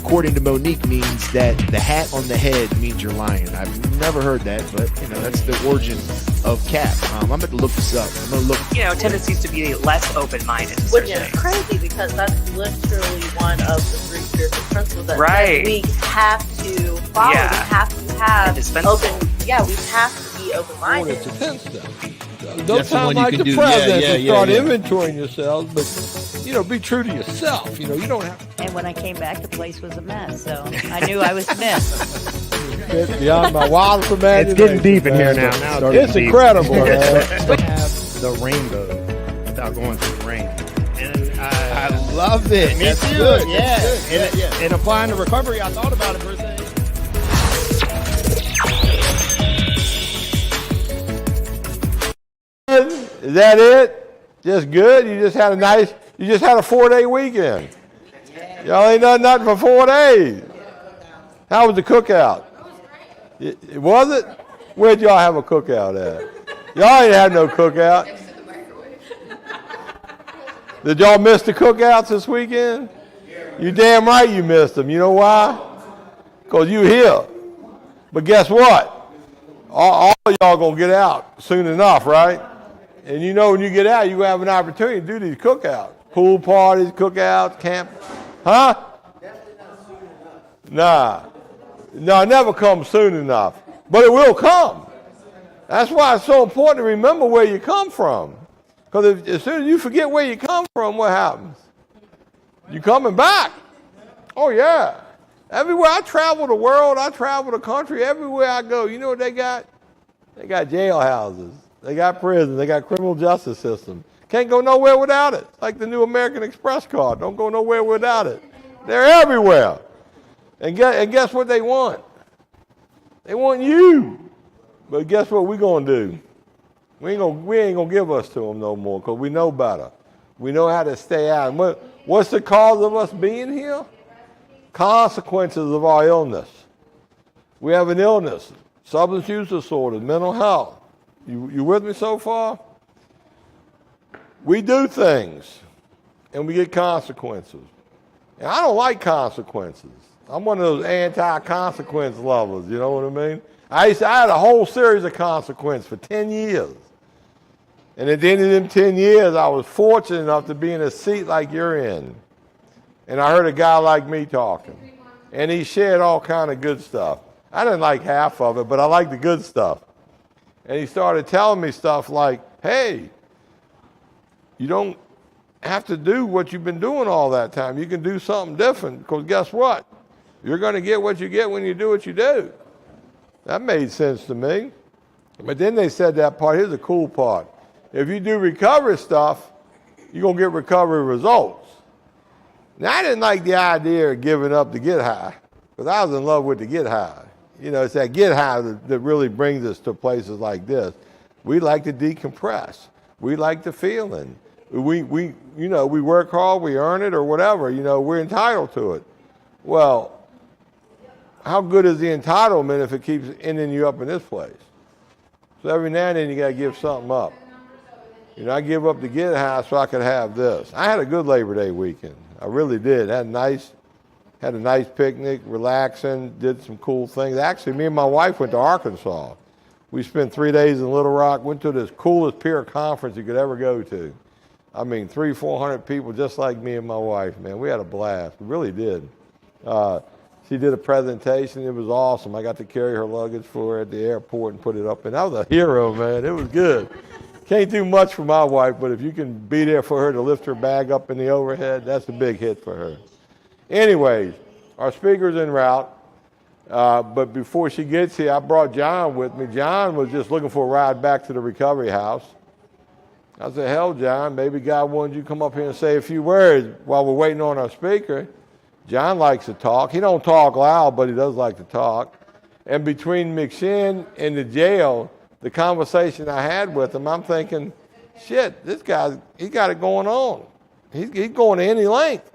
according to Monique, means that the hat on the head means you're lying. I've never heard that, but that's the origin of cap. I'm going to look this up. I'm going to look. Tendencies to be less open-minded. Which is crazy because that's literally one of the 3 spiritual principles that we have to follow. Yeah. We have to have open. Yeah, we have to be open-minded. Don't sound like the president and start inventorying yourselves, but be true to yourself. You don't have. And when I came back, the place was a mess, so I knew I was missed. It's beyond my wildest imagination. It's getting deep in here now. It's incredible, man. Have the rainbow without going through the rain. And I love it. Me That's too. good. Yeah. And applying the recovery, I thought about it for a second. Is that it? Just good? You just had a 4-day weekend. Y'all ain't done nothing for 4 days. How was the cookout? Was it? Where'd y'all have a cookout at? Y'all ain't had no cookout. Did y'all miss the cookouts this weekend? You damn right you missed them. You know why? Because you here. But guess what? All of y'all going to get out soon enough, right? And when you get out, you're going to have an opportunity to do these cookouts. Pool parties, cookouts, camp. Huh? Definitely not soon enough. No, it never comes soon enough. But it will come. That's why it's so important to remember where you come from. Because as soon as you forget where you come from, what happens? You coming back. Oh, yeah. Everywhere I travel the world, I travel the country, everywhere I go, you know what they got? They got jailhouses. They got prisons. They got criminal justice system. Can't go nowhere without it. Like the new American Express card. Don't go nowhere without it. They're everywhere. And guess what they want? They want you. But guess what we're going to do? We ain't going to give us to them no more because we know better. We know how to stay out. What's the cause of us being here? Consequences of our illness. We have an illness, substance use disorder, mental health. You with me so far? We do things, and we get consequences. And I don't like consequences. I'm one of those anti-consequence lovers, you know what I mean? I had a whole series of consequences for 10 years. And at the end of them 10 years, I was fortunate enough to be in a seat like you're in. And I heard a guy like me talking. And he shared all kind of good stuff. I didn't like half of it, but I liked the good stuff. And he started telling me stuff like, hey, you don't have to do what you've been doing all that time. You can do something different because guess what? You're going to get what you get when you do what you do. That made sense to me. But then they said that part. Here's the cool part. If you do recovery stuff, you're going to get recovery results. Now, I didn't like the idea of giving up to get high because I was in love with the get high. It's that get high that really brings us to places like this. We like to decompress. We like the feeling. We work hard, we earn it or whatever. We're entitled to it. Well, how good is the entitlement if it keeps ending you up in this place? So every now and then you got to give something up. I give up to get high so I could have this. I had a good Labor Day weekend. I really did. Had a nice picnic, relaxing, did some cool things. Actually, me and my wife went to Arkansas. We spent 3 days in Little Rock, went to this coolest peer conference you could ever go to. 300-400 people just like me and my wife, man. We had a blast. We really did. She did a presentation. It was awesome. I got to carry her luggage for her at the airport and put it up. And I was a hero, man. It was good. Can't do much for my wife, but if you can be there for her to lift her bag up in the overhead, that's a big hit for her. Anyways, our speaker's en route. But before she gets here, I brought John with me. John was just looking for a ride back to the recovery house. I said, hell, John, maybe God wanted you to come up here and say a few words while we're waiting on our speaker. John likes to talk. He don't talk loud, but he does like to talk. And between McShin and the jail, the conversation I had with him, I'm thinking, shit, this guy, he got it going on. He's going to any length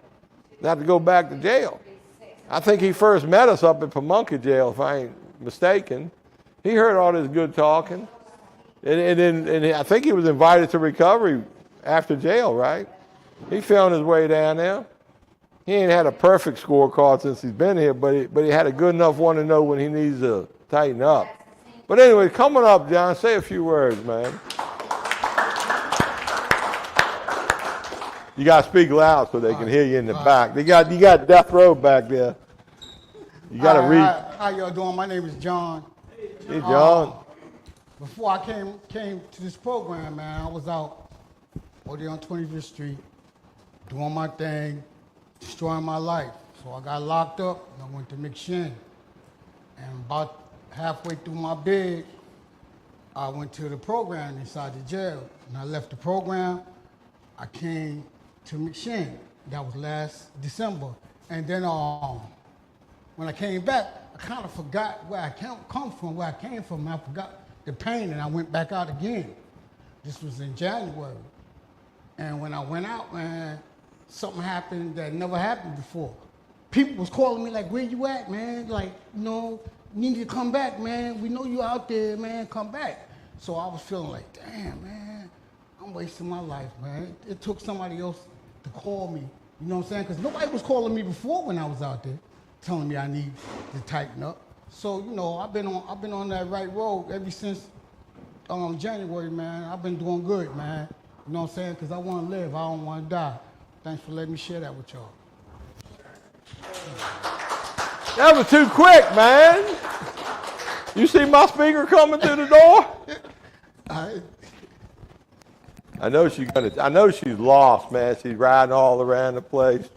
not to go back to jail. I think he first met us up at Pamunkey Jail, if I ain't mistaken. He heard all this good talking. And I think he was invited to recovery after jail, right? He found his way down there. he ain't had a perfect scorecard since he's been here, but he had a good enough one to know when he needs to tighten up. But anyway, coming up, John, say a few words, man. You got to speak loud so they can hear you in the back. You got death row back there. You got to read. How y'all doing? My name is John. Hey, John. Before I came to this program, man, I was out there on 25th Street doing my thing, destroying my life. So I got locked up and I went to McShin. And about halfway through my bid, I went to the program inside the jail. And I left the program. I came to McShin. That was last December. And then when I came back, I kind of forgot where I came from. I forgot the pain, and I went back out again. This was in January. And when I went out, man, something happened that never happened before. People was calling me like, where you at, man? Like, you need to come back, man. We know you out there, man. Come back. So I was feeling like, damn, man, I'm wasting my life, man. It took somebody else to call me. You know what I'm saying? Because nobody was calling me before when I was out there, telling me I need to tighten up. So, I've been on that right road ever since January, man. I've been doing good, man. You know what I'm saying? Because I want to live. I don't want to die. Thanks for letting me share that with y'all. That was too quick, man. You see my speaker coming through the door? I know she's lost, man. She's riding all around the place.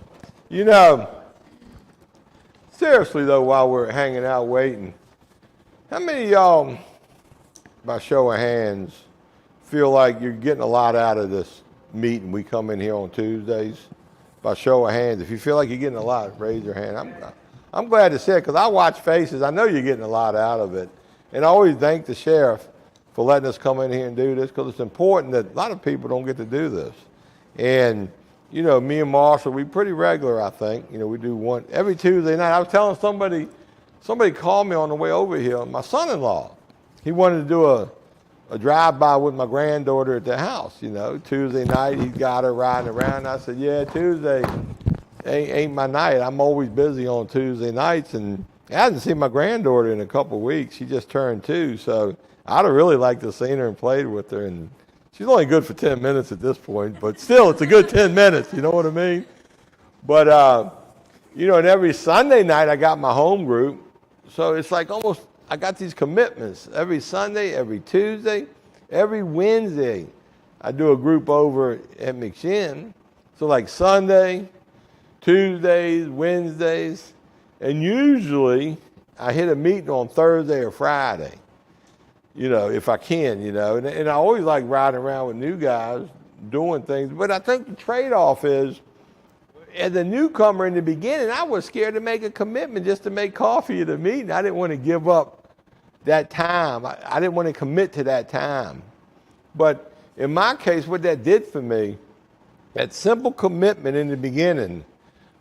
Seriously though, while we're hanging out waiting, how many of y'all, by show of hands, feel like you're getting a lot out of this meeting? We come in here on Tuesdays. By show of hands, if you feel like you're getting a lot, raise your hand. I'm glad to say it because I watch faces. I know you're getting a lot out of it. And I always thank the sheriff for letting us come in here and do this because it's important that a lot of people don't get to do this. And, me and Marshall, we pretty regular, I think. We do one every Tuesday night. I was telling somebody called me on the way over here, my son-in-law. He wanted to do a drive-by with my granddaughter at the house, Tuesday night, he's got her riding around. I said, yeah, Tuesday ain't my night. I'm always busy on Tuesday nights, and I hadn't seen my granddaughter in a couple of weeks. She just turned 2, so I'd have really liked to have seen her and played with her. And she's only good for 10 minutes at this point, but still, it's a good 10 minutes, you know what I mean? But, and every Sunday night, I got my home group, so it's like almost, I got these commitments. Every Sunday, every Tuesday, every Wednesday, I do a group over at McShin. So like Sunday, Tuesdays, Wednesdays, and usually I hit a meeting on Thursday or Friday, if I can, and I always like riding around with new guys doing things. But I think the trade-off is, as a newcomer in the beginning, I was scared to make a commitment just to make coffee at a meeting. I didn't want to give up that time. I didn't want to commit to that time. But in my case, what that did for me, that simple commitment in the beginning,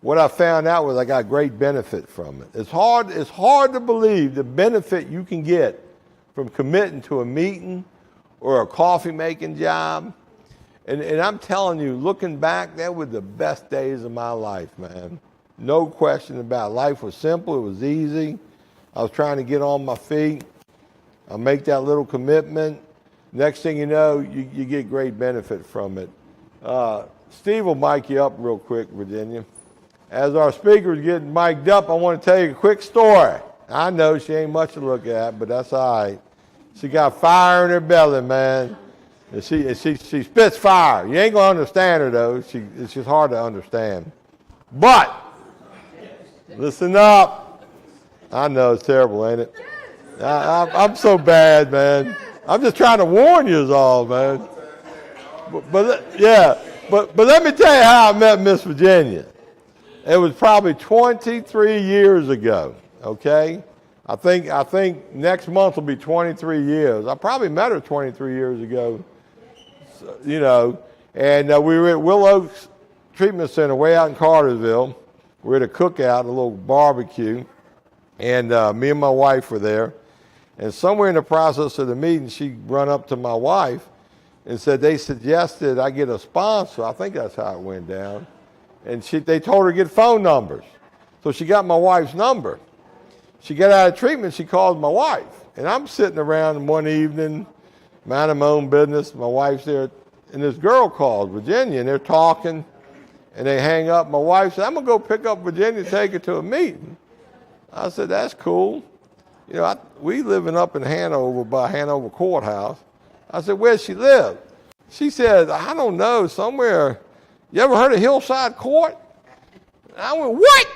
what I found out was I got great benefit from it. It's hard to believe the benefit you can get from committing to a meeting or a coffee making job. And I'm telling you, looking back, that were the best days of my life, man. No question about it. Life was simple. It was easy. I was trying to get on my feet. I make that little commitment. Next thing you know, you get great benefit from it. Steve will mic you up real quick, Virginia. As our speaker is getting mic'd up, I want to tell you a quick story. I know she ain't much to look at, but that's all right. She got fire in her belly, man. And she spits fire. You ain't going to understand her, though. It's just hard to understand. But, listen up. I know it's terrible, ain't it? I'm so bad, man. I'm just trying to warn you all, man. But let me tell you how I met Miss Virginia. It was probably 23 years ago, okay? I think next month will be 23 years. I probably met her 23 years ago, and we were at Willow Oaks Treatment Center way out in Cartersville. We were at a cookout, a little barbecue, and me and my wife were there. And somewhere in the process of the meeting, she run up to my wife and said they suggested I get a sponsor. I think that's how it went down. And they told her to get phone numbers. So she got my wife's number. She got out of treatment, she called my wife. And I'm sitting around one evening, minding my own business. My wife's there, and this girl calls, Virginia, and they're talking, and they hang up. My wife said, I'm going to go pick up Virginia and take her to a meeting. I said, that's cool. You know, we living up in Hanover by Hanover Courthouse. I said, where's she live? She said, I don't know, somewhere. You ever heard of Hillside Court? And I went, what?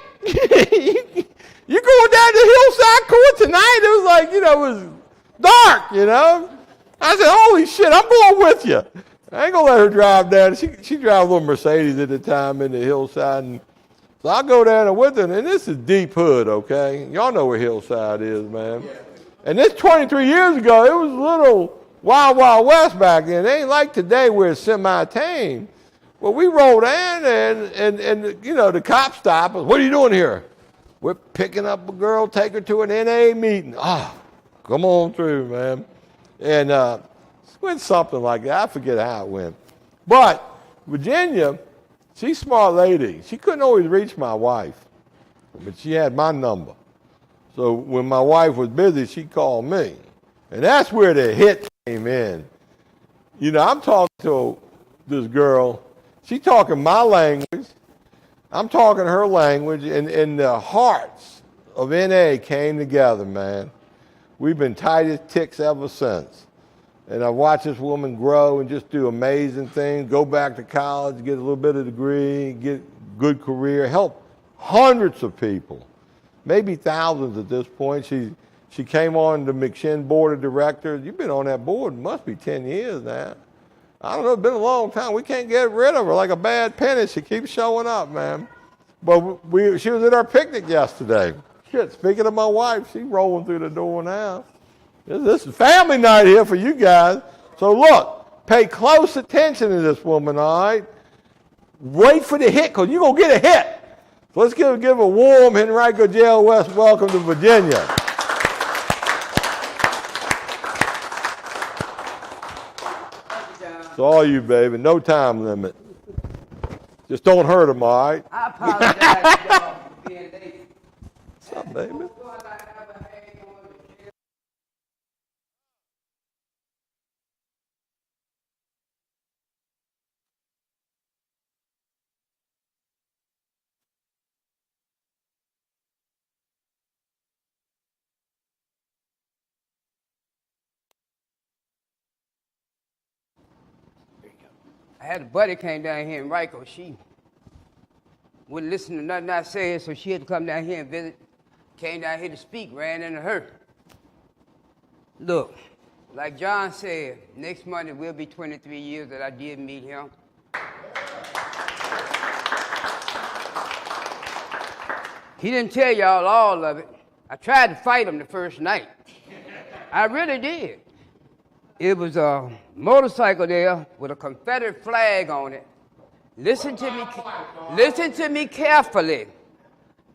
You going down to Hillside Court tonight? It was like, it was dark, I said, holy shit, I'm going with you. I ain't going to let her drive down. She drive a little Mercedes at the time in the Hillside. And so I'll go down there with her, and this is deep hood, okay? Y'all know where Hillside is, man. And this 23 years ago, it was a little wild, wild west back then. It ain't like today where it's semi-tame. Well, we rolled in, and the cops stopped us. What are you doing here? We're picking up a girl, take her to an NA meeting. Come on through, man. And it went something like that. I forget how it went. But Virginia, she's a smart lady. She couldn't always reach my wife, but she had my number. So when my wife was busy, she called me. And that's where the hit came in. I'm talking to this girl. She's talking my language. I'm talking her language, and the hearts of NA came together, man. We've been tight as ticks ever since. And I've watched this woman grow and just do amazing things, go back to college, get a little bit of degree, get a good career, help hundreds of people, maybe thousands at this point. She came on the McShin Board of Directors. You've been on that board, must be 10 years now. I don't know, it's been a long time. We can't get rid of her like a bad penny. She keeps showing up, man. But she was at our picnic yesterday. Shit, speaking of my wife, she's rolling through the door now. This is family night here for you guys. So look, pay close attention to this woman, all right? Wait for the hit, because you're going to get a hit. So let's give a warm Henrico Jail West welcome to Virginia. It's all you, baby. No time limit. Just don't hurt them, all right? I apologize, y'all, for being late. What's up, baby? I had a buddy came down here in Henrico. She wouldn't listen to nothing I said, so she had to come down here and visit. Came down here to speak, ran into her. Look, like John said, next Monday will be 23 years that I did meet him. He didn't tell y'all all of it. I tried to fight him the first night. I really did. It was a motorcycle there with a Confederate flag on it. Listen to me carefully.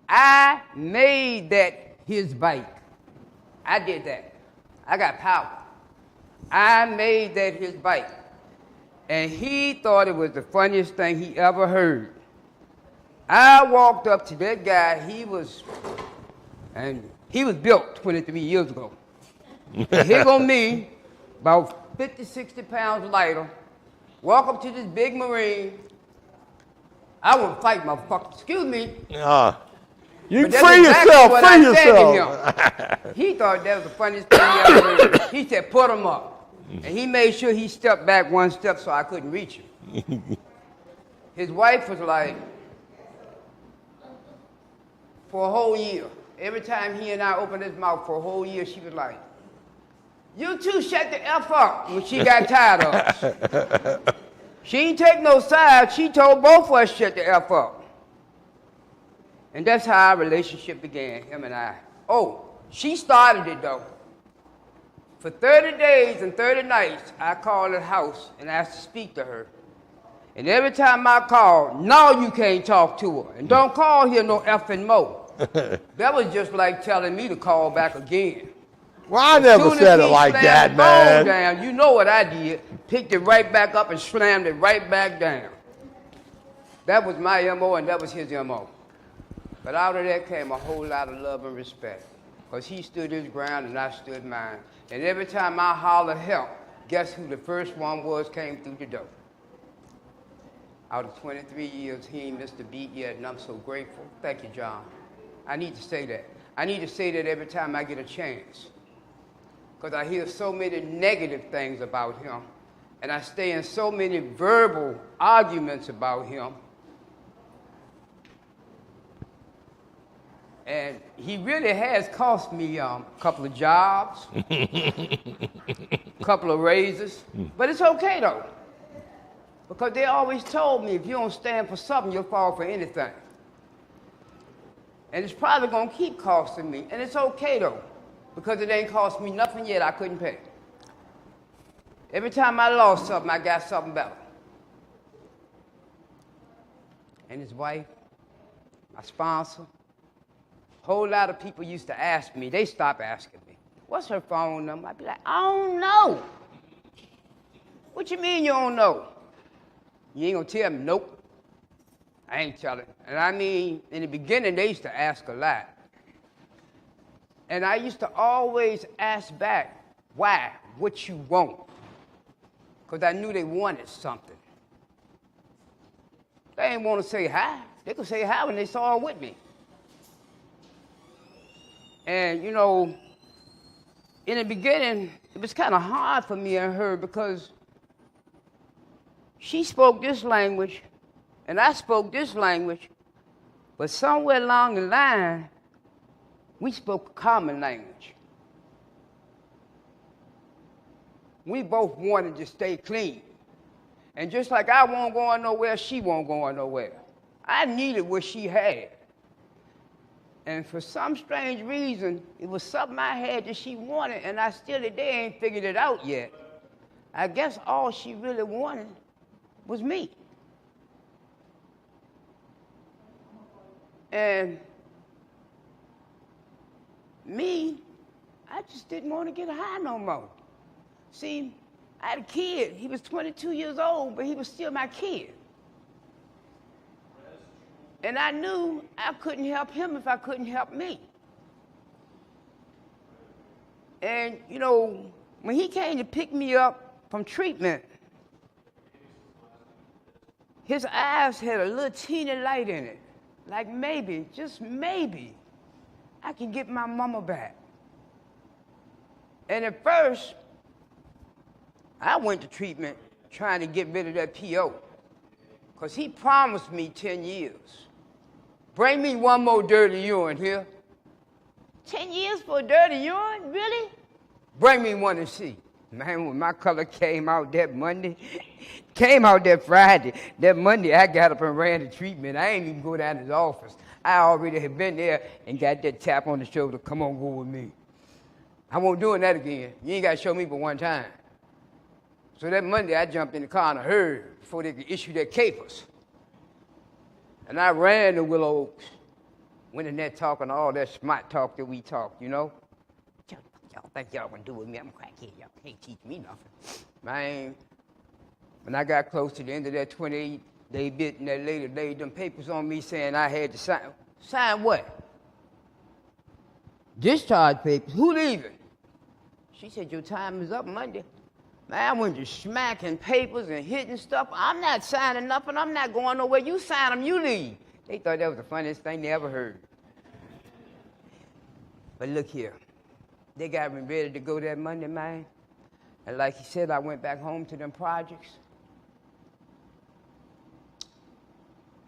I made that his bike. I did that. I got power. I made that his bike. And he thought it was the funniest thing he ever heard. I walked up to that guy, he was built 23 years ago. And here go me, about 50, 60 pounds lighter, walk up to this big Marine. I wouldn't fight, motherfucker. Excuse me. You free yourself, free yourself. He thought that was the funniest thing he ever heard. He said, put him up. And he made sure he stepped back one step so I couldn't reach him. His wife was like, for a whole year, every time he and I opened his mouth for a whole year, she was like, you two shut the F up, when she got tired of us. She ain't take no side. She told both of us shut the F up. And that's how our relationship began, him and I. Oh, she started it, though. For 30 days and 30 nights, I called her house and asked to speak to her. And every time I called, no, you can't talk to her. And don't call here no effing more. That was just like telling me to call back again. Well, I never said it like that, man. Down, you know what I did. Picked it right back up and slammed it right back down. That was my MO and that was his MO. But out of that came a whole lot of love and respect. Because he stood his ground and I stood mine. And every time I hollered help, guess who the first one was came through the door? Out of 23 years, he ain't missed a beat yet, and I'm so grateful. Thank you, John. I need to say that. I need to say that every time I get a chance. Because I hear so many negative things about him, and I stay in so many verbal arguments about him. And he really has cost me a couple of jobs, a couple of raises, but it's okay though. Because they always told me if you don't stand for something, you'll fall for anything. And it's probably gonna keep costing me, and it's okay though, because it ain't cost me nothing yet I couldn't pay. Every time I lost something, I got something better. And his wife, my sponsor, a whole lot of people used to ask me, they stopped asking me, what's her phone number? I'd be like, I don't know. What you mean you don't know? You ain't gonna tell me, nope. I ain't telling. And I mean, in the beginning, they used to ask a lot. And I used to always ask back, why? What you want? Because I knew they wanted something. They ain't want to say hi. They could say hi when they saw her with me. And, you know, in the beginning, it was kind of hard for me and her because she spoke this language, and I spoke this language, but somewhere along the line, we spoke a common language. We both wanted to stay clean. And just like I won't go nowhere, she won't go nowhere. I needed what she had. And for some strange reason, it was something I had that she wanted, and I still today ain't figured it out yet. I guess all she really wanted was me. And me, I just didn't want to get high no more. See, I had a kid. He was 22 years old, but he was still my kid. And I knew I couldn't help him if I couldn't help me. And, you know, when he came to pick me up from treatment, his eyes had a little teeny light in it. Like maybe, just maybe, I can get my mama back. And at first, I went to treatment trying to get rid of that PO, because he promised me 10 years. Bring me one more dirty urine here. 10 years for a dirty urine? Really? Bring me one and see. Man, when my color came out that Monday, came out that Friday, that Monday I got up and ran to treatment. I ain't even go down to his office. I already had been there and got that tap on the shoulder, come on, go with me. I won't doing that again. You ain't got to show me but one time. So that Monday I jumped in the car and I heard before they could issue their capers. And I ran to Willow Oaks, went in there talking all that smart talk that we talked, you know. Y'all think y'all gonna do with me? I'm a crackhead. Y'all can't teach me nothing. Man, when I got close to the end of that 28-day bit and that lady laid them papers on me saying I had to sign. Sign what? Discharge papers. Who leaving? She said, your time is up Monday. Man, I went to smacking papers and hitting stuff. I'm not signing nothing. I'm not going nowhere. You sign them, you leave. They thought that was the funniest thing they ever heard. But look here. They got me ready to go that Monday, man. And like he said, I went back home to them projects.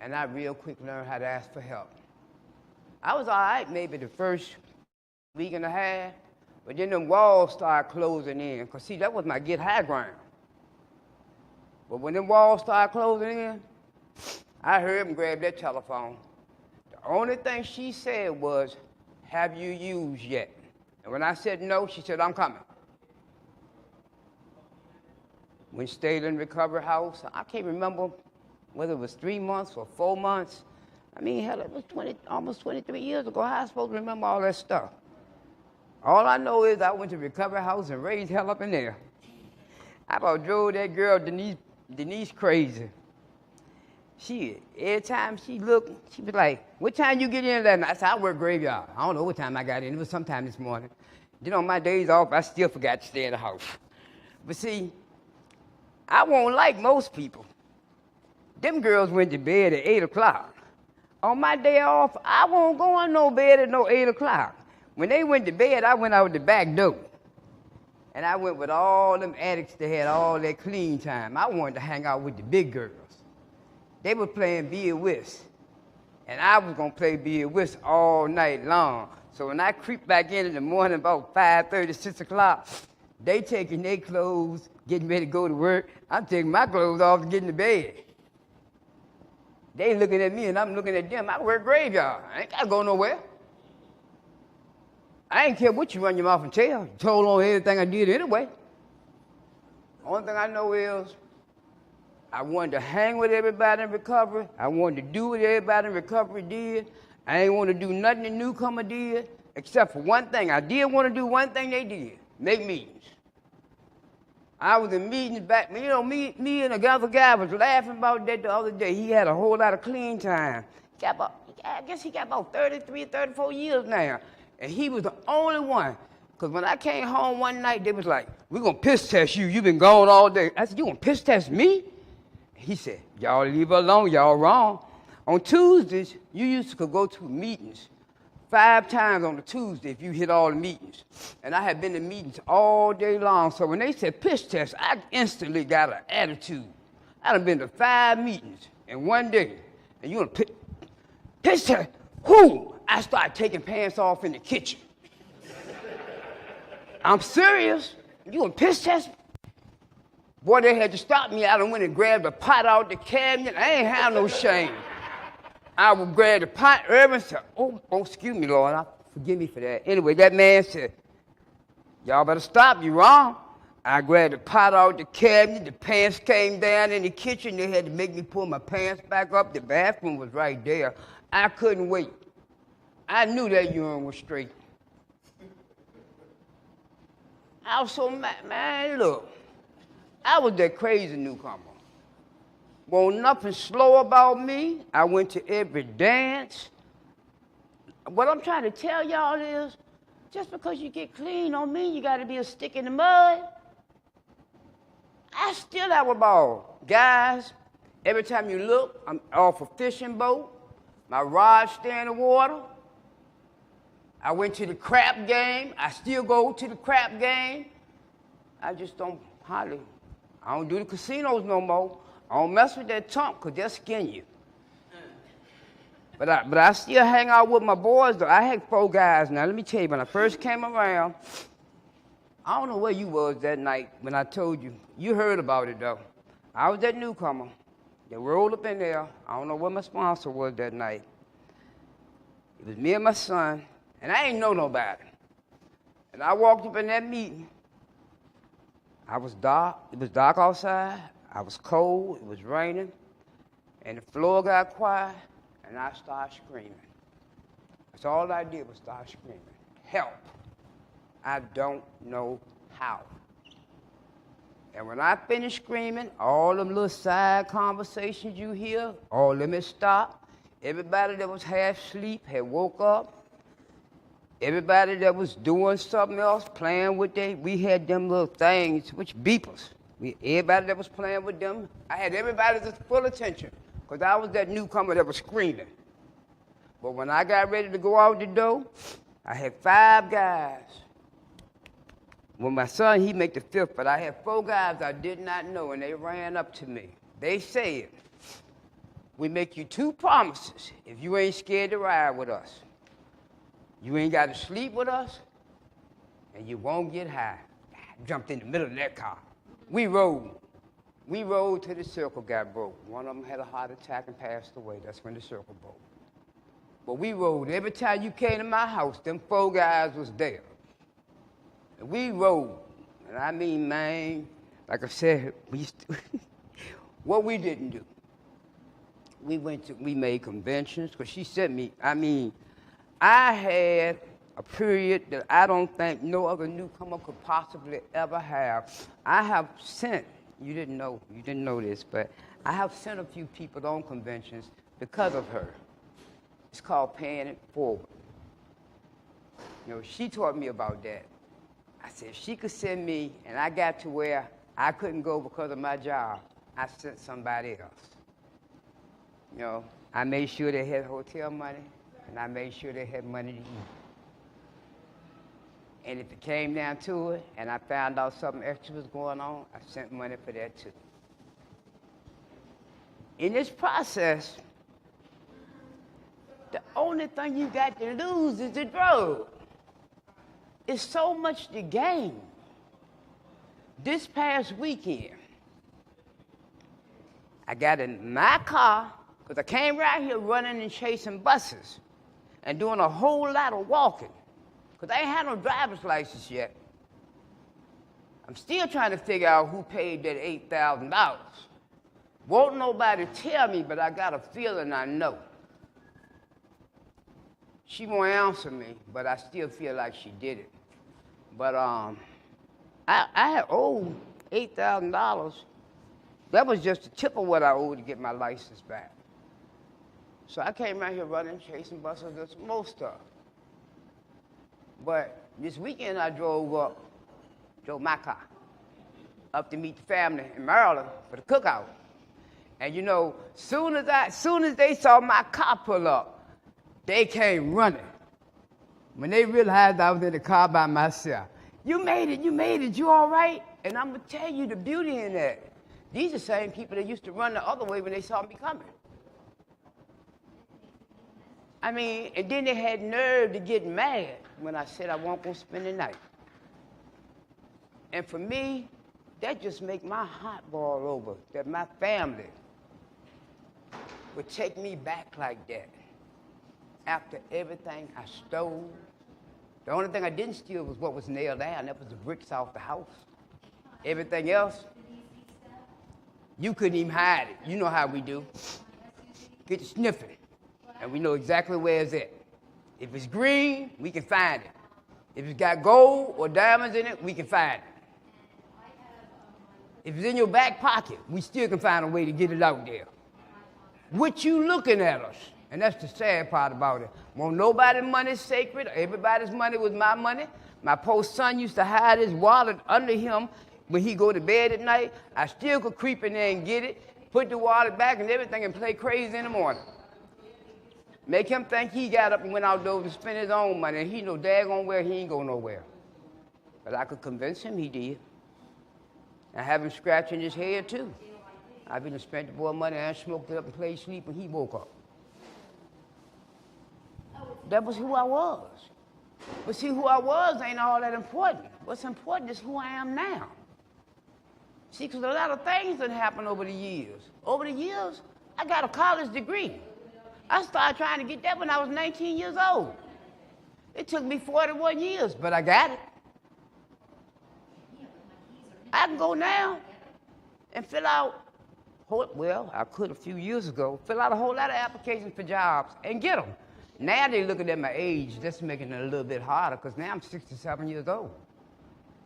And I real quick learned how to ask for help. I was all right maybe the first week and a half, but then them walls started closing in. Because, see, that was my get high ground. But when them walls started closing in, I heard him grab that telephone. The only thing she said was, have you used yet? And when I said no, she said, I'm coming. We stayed in recovery house. I can't remember whether it was 3 months or 4 months. I mean, hell, it was almost 23 years ago. How am I supposed to remember all that stuff? All I know is I went to recovery house and raised hell up in there. I about drove that girl, Denise crazy. Every time she looked, she was like, what time you get in last night? I said, I work graveyard. I don't know what time I got in. It was sometime this morning. Then on my days off, I still forgot to stay in the house. But see, I won't like most people. Them girls went to bed at 8 o'clock. On my day off, I won't go on no bed at no 8 o'clock. When they went to bed, I went out the back door. And I went with all them addicts that had all that clean time. I wanted to hang out with the big girls. They were playing beer whist. And I was going to play beer whist all night long. So when I creeped back in the morning about 5:30, 6 o'clock, they taking their clothes, getting ready to go to work. I'm taking my clothes off to get in the bed. They looking at me and I'm looking at them. I work graveyard. I ain't got to go nowhere. I ain't care what you run your mouth and tell. You told on everything I did anyway. Only thing I know is I wanted to hang with everybody in recovery. I wanted to do what everybody in recovery did. I ain't want to do nothing the newcomer did, except for one thing. I did want to do one thing they did, make meetings. I was in meetings back, me and another guy was laughing about that the other day. He had a whole lot of clean time. I guess he got about 33, 34 years now. And he was the only one. Because when I came home one night, they was like, we're going to piss test you. You've been gone all day. I said, you going to piss test me? He said, y'all leave her alone. Y'all wrong. On Tuesdays, you used to go to meetings 5 times on a Tuesday if you hit all the meetings. And I had been to meetings all day long. So when they said piss test, I instantly got an attitude. I done been to 5 meetings in one day. And you want to piss test? Who? I started taking pants off in the kitchen. I'm serious. You want to piss test me? Boy, they had to stop me. I done went and grabbed a pot out the cabinet. I ain't have no shame. I would grab the pot, Irvin said, oh, excuse me, Lord, forgive me for that. Anyway, that man said, y'all better stop, you wrong. I grabbed the pot out the cabinet, the pants came down in the kitchen, they had to make me pull my pants back up, the bathroom was right there. I couldn't wait. I knew that urine was straight. I was so mad, man, look, I was that crazy newcomer. Won't nothing slow about me. I went to every dance. What I'm trying to tell y'all is, just because you get clean don't mean you got to be a stick in the mud. I still have a ball. Guys, every time you look, I'm off a fishing boat. My rod stay in the water. I went to the crap game. I still go to the crap game. I just don't I don't do the casinos no more. I don't mess with that tunk because they'll skin you. But I still hang out with my boys, though. I had 4 guys. Now, let me tell you, when I first came around, I don't know where you was that night when I told you. You heard about it, though. I was that newcomer. They rolled up in there. I don't know where my sponsor was that night. It was me and my son, and I ain't know nobody. And I walked up in that meeting. I was dark. It was dark outside. I was cold, it was raining, and the floor got quiet, and I started screaming. That's all I did was start screaming. Help. I don't know how. And when I finished screaming, all them little side conversations you hear, all of them had stopped. Everybody that was half asleep had woke up. Everybody that was doing something else, playing with we had them little things, which beepers. Everybody that was playing with them, I had everybody's full attention because I was that newcomer that was screaming. But when I got ready to go out the door, I had 5 guys. Well, my son, he make the 5th, but I had 4 guys I did not know, and they ran up to me. They said, we make you 2 promises if you ain't scared to ride with us. You ain't got to sleep with us, and you won't get high. I jumped in the middle of that car. We rode. We rode till the circle got broke. One of them had a heart attack and passed away. That's when the circle broke. But we rode. Every time you came to my house, them 4 guys was there. And we rode. And I mean, man, like I said, what we didn't do. We made conventions, because she sent me, I had a period that I don't think no other newcomer could possibly ever have. I have sent, you didn't know this, but I have sent a few people on conventions because of her. It's called paying it forward. You know, she taught me about that. I said, if she could send me, and I got to where I couldn't go because of my job, I sent somebody else. You know, I made sure they had hotel money, and I made sure they had money to eat. And if it came down to it, and I found out something extra was going on, I sent money for that too. In this process, the only thing you got to lose is the drug. It's so much to gain. This past weekend, I got in my car, because I came right here running and chasing buses and doing a whole lot of walking, because I ain't had no driver's license yet. I'm still trying to figure out who paid that $8,000. Won't nobody tell me, but I got a feeling I know. She won't answer me, but I still feel like she did it. But I had owed $8,000. That was just the tip of what I owed to get my license back. So I came out here running, chasing buses, and some more stuff. But this weekend I drove my car, up to meet the family in Maryland for the cookout. And you know, soon as they saw my car pull up, they came running. When they realized I was in the car by myself, you made it, you all right? And I'm gonna tell you the beauty in that. These are the same people that used to run the other way when they saw me coming. I mean, and then they had nerve to get mad when I said I wasn't gonna spend the night. And for me, that just make my heart boil over, that my family would take me back like that. After everything I stole, the only thing I didn't steal was what was nailed down. That was the bricks off the house. Everything else, you couldn't even hide it. You know how we do. Get to sniffing, and we know exactly where it's at. If it's green, we can find it. If it's got gold or diamonds in it, we can find it. If it's in your back pocket, we still can find a way to get it out there. What you looking at us? And that's the sad part about it. Won't nobody's money sacred. Everybody's money was my money. My poor son used to hide his wallet under him when he go to bed at night. I still could creep in there and get it, put the wallet back and everything, and play crazy in the morning. Make him think he got up and went outdoors and spent his own money, and he know daggone well he ain't go nowhere. But I could convince him he did. I have him scratching his head too. I've been spent the boy money and smoked it up and played sleep when he woke up. That was who I was. But see, who I was ain't all that important. What's important is who I am now. See, because a lot of things that happened over the years. Over the years, I got a college degree. I started trying to get that when I was 19 years old. It took me 41 years, but I got it. I can go now and fill out, well, I could a few years ago, fill out a whole lot of applications for jobs and get them. Now they're looking at my age, that's making it a little bit harder because now I'm 67 years old.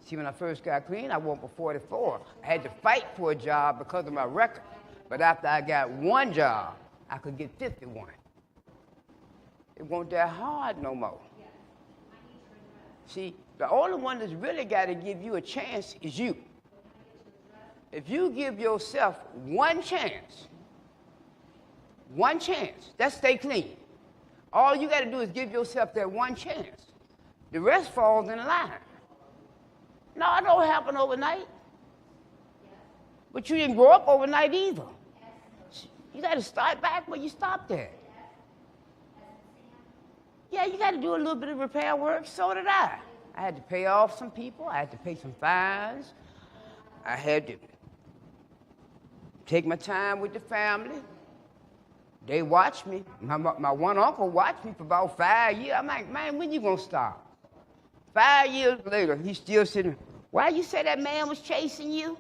See, when I first got clean, I went for 44. I had to fight for a job because of my record. But after I got one job, I could get 51. It wasn't that hard no more. See, the only one that's really got to give you a chance is you. If you give yourself one chance, that's stay clean. All you got to do is give yourself that one chance. The rest falls in line. No, it don't happen overnight. But you didn't grow up overnight either. You got to start back where you stopped at. Yeah, you got to do a little bit of repair work. So did I. I had to pay off some people. I had to pay some fines. I had to take my time with the family. They watched me. My one uncle watched me for about 5 years. I'm like, man, when you gonna stop? 5 years later, he's still sitting. Why you say that man was chasing you?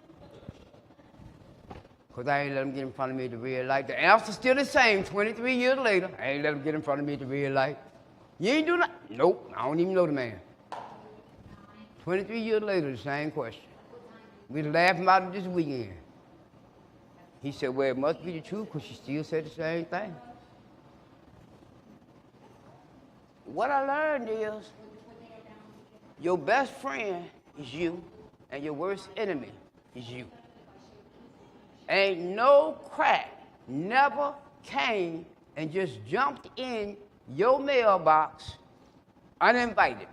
Because I ain't let him get in front of me at the red light. The answer's still the same 23 years later. I ain't let him get in front of me at the red light. You ain't do nothing? Nope, I don't even know the man. 23 years later, the same question. We laughing about it this weekend. He said, well, it must be the truth because she still said the same thing. What I learned is your best friend is you and your worst enemy is you. Ain't no crack never came and just jumped in your mailbox uninvited.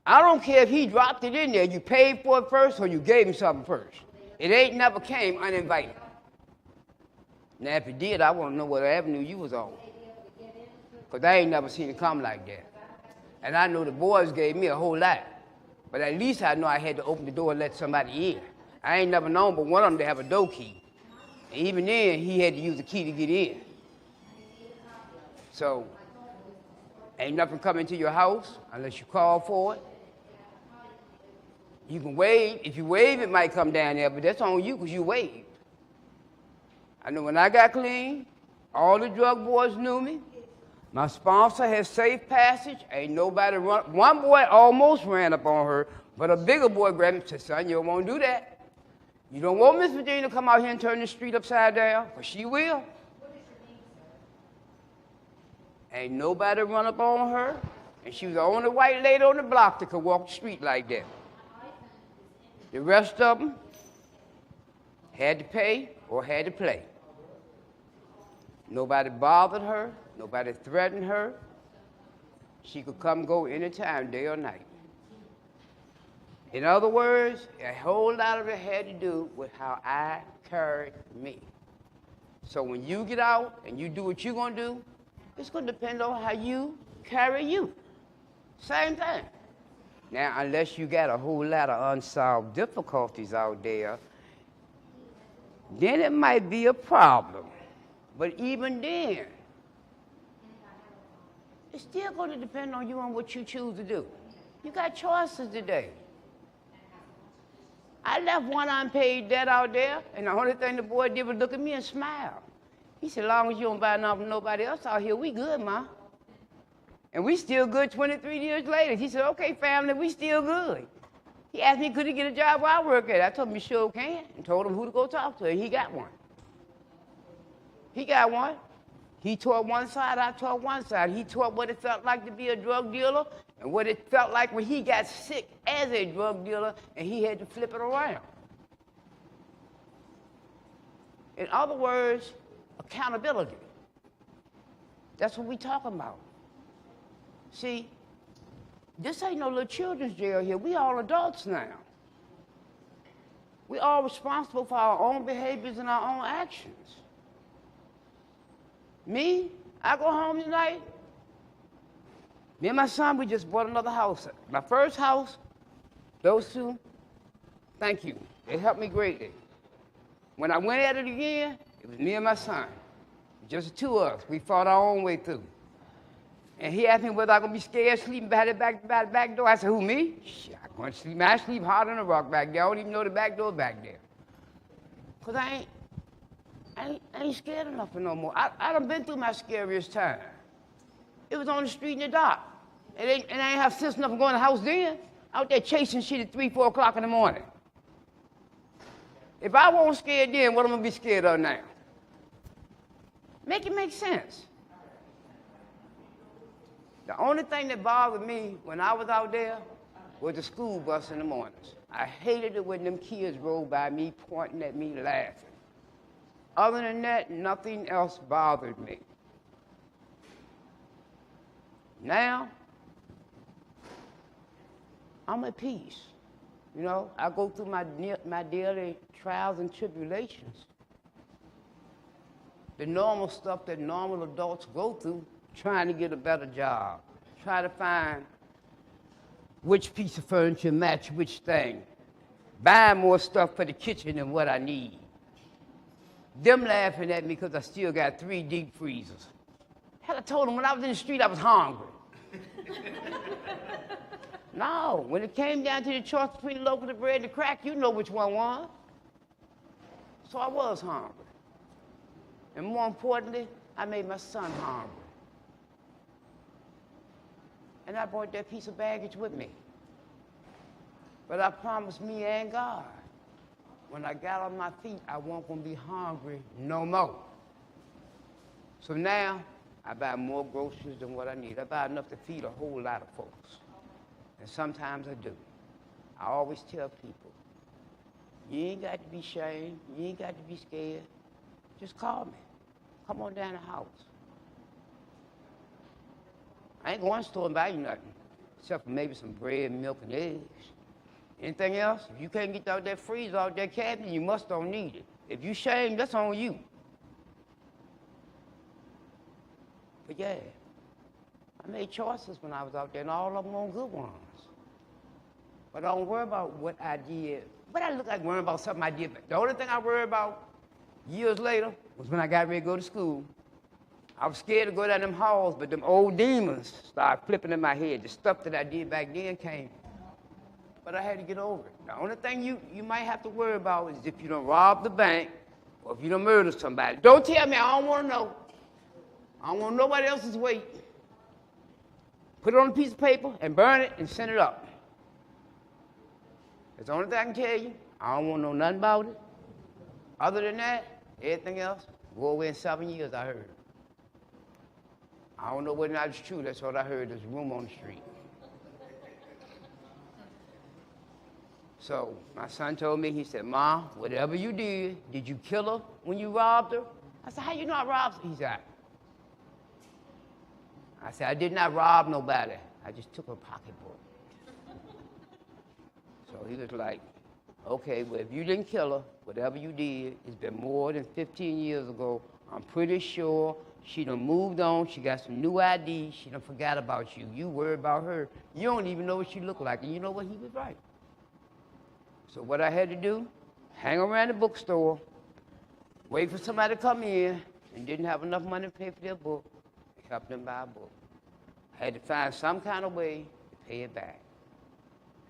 I don't care if he dropped it in there, you paid for it first or you gave him something first. It ain't never came uninvited. Now, if it did, I want to know what avenue you was on. Because I ain't never seen it come like that. And I know the boys gave me a whole lot. But at least I know I had to open the door and let somebody in. I ain't never known but one of them to have a door key. And even then, he had to use the key to get in. So, ain't nothing coming to your house unless you call for it. You can wave. If you wave, it might come down there, but that's on you because you waved. I know when I got clean, all the drug boys knew me. My sponsor had safe passage. Ain't nobody run. One boy almost ran up on her, but a bigger boy grabbed him and said, son, you don't want to do that. You don't want Miss Virginia to come out here and turn the street upside down, because she will. Ain't nobody run up on her, and she was the only white lady on the block that could walk the street like that. The rest of them had to pay or had to play. Nobody bothered her. Nobody threatened her. She could come and go anytime, day or night. In other words, a whole lot of it had to do with how I carried me. So when you get out and you do what you're going to do, it's going to depend on how you carry you. Same thing. Now, unless you got a whole lot of unsolved difficulties out there, then it might be a problem. But even then, it's still going to depend on you and what you choose to do. You got choices today. I left one unpaid debt out there, and the only thing the boy did was look at me and smile. He said, as long as you don't buy nothing from nobody else out here, we good, Ma. And we still good 23 years later. He said, okay, family, we still good. He asked me, could he get a job where I work at? I told him, you sure can, and told him who to go talk to, and he got one. He got one. He taught one side, I taught one side. He taught what it felt like to be a drug dealer and what it felt like when he got sick as a drug dealer and he had to flip it around. In other words, accountability. That's what we talking about. See, this ain't no little children's jail here. We all adults now. We all responsible for our own behaviors and our own actions. Me, I go home tonight. Me and my son, we just bought another house. My first house, those two, thank you. They helped me greatly. When I went at it again, it was me and my son. Just the two of us. We fought our own way through. And he asked me whether I was going to be scared sleeping by the back door. I said, who, me? Shit, I'm going to sleep. I sleep hard on the rock back there. I don't even know the back door back there. Because I ain't scared enough for no more. I done been through my scariest time. It was on the street in the dark. And I ain't have sense enough of going to the house then. Out there chasing shit at 3, 4 o'clock in the morning. If I wasn't scared then, what am I going to be scared of now? Make it make sense. The only thing that bothered me when I was out there was the school bus in the mornings. I hated it when them kids rolled by me, pointing at me, laughing. Other than that, nothing else bothered me. Now, I'm at peace. You know, I go through my daily trials and tribulations. The normal stuff that normal adults go through, trying to get a better job, try to find which piece of furniture match which thing, buying more stuff for the kitchen than what I need. Them laughing at me because I still got 3 deep freezers. Hell, I told them when I was in the street, I was hungry. No, when it came down to the choice between the loaf of the bread and the crack, you know which one won. So I was hungry. And more importantly, I made my son hungry. And I brought that piece of baggage with me. But I promised me and God, when I got on my feet, I wasn't gonna be hungry no more. So now, I buy more groceries than what I need. I buy enough to feed a whole lot of folks. And sometimes I do. I always tell people, you ain't got to be ashamed, you ain't got to be scared. Just call me. Come on down the house. I ain't going to the store and buy you nothing, except for maybe some bread, milk, and eggs. Anything else? If you can't get out that freezer, out that cabinet, you must don't need it. If you ashamed, that's on you. But yeah, I made choices when I was out there, and all of them were good ones. But I don't worry about what I did. What I look like worrying about something I did. The only thing I worry about years later was when I got ready to go to school. I was scared to go down them halls, but them old demons started flipping in my head. The stuff that I did back then came. But I had to get over it. The only thing you might have to worry about is if you don't rob the bank or if you don't murder somebody. Don't tell me, I don't want to know. I don't want nobody else's weight. Put it on a piece of paper and burn it and send it up. That's the only thing I can tell you. I don't want to know nothing about it. Other than that, everything else, go away in 7 years, I heard. I don't know whether or not it's true. That's what I heard. There's a room on the street. So my son told me, he said, Mom, whatever you did you kill her when you robbed her? I said, how you know I robbed her? He said, I did not rob nobody. I just took her pocketbook. So he was like, okay, well, if you didn't kill her, whatever you did, it's been more than 15 years ago. I'm pretty sure she done moved on. She got some new ID. She done forgot about you. You worry about her. You don't even know what she looked like. And you know what? He was right. So what I had to do, hang around the bookstore, wait for somebody to come in, and didn't have enough money to pay for their book, help them buy a book. I had to find some kind of way to pay it back.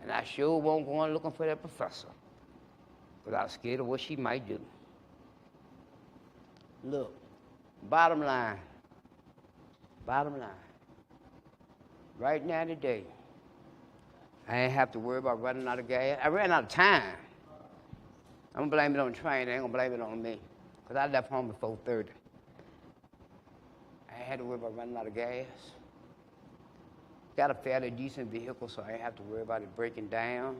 And I sure won't go on looking for that professor, because I was scared of what she might do. Look, bottom line, right now today, I ain't have to worry about running out of gas. I ran out of time. I'm gonna blame it on the train, I ain't gonna blame it on me, because I left home before 30. I ain't had to worry about running out of gas. Got a fairly decent vehicle, so I ain't have to worry about it breaking down.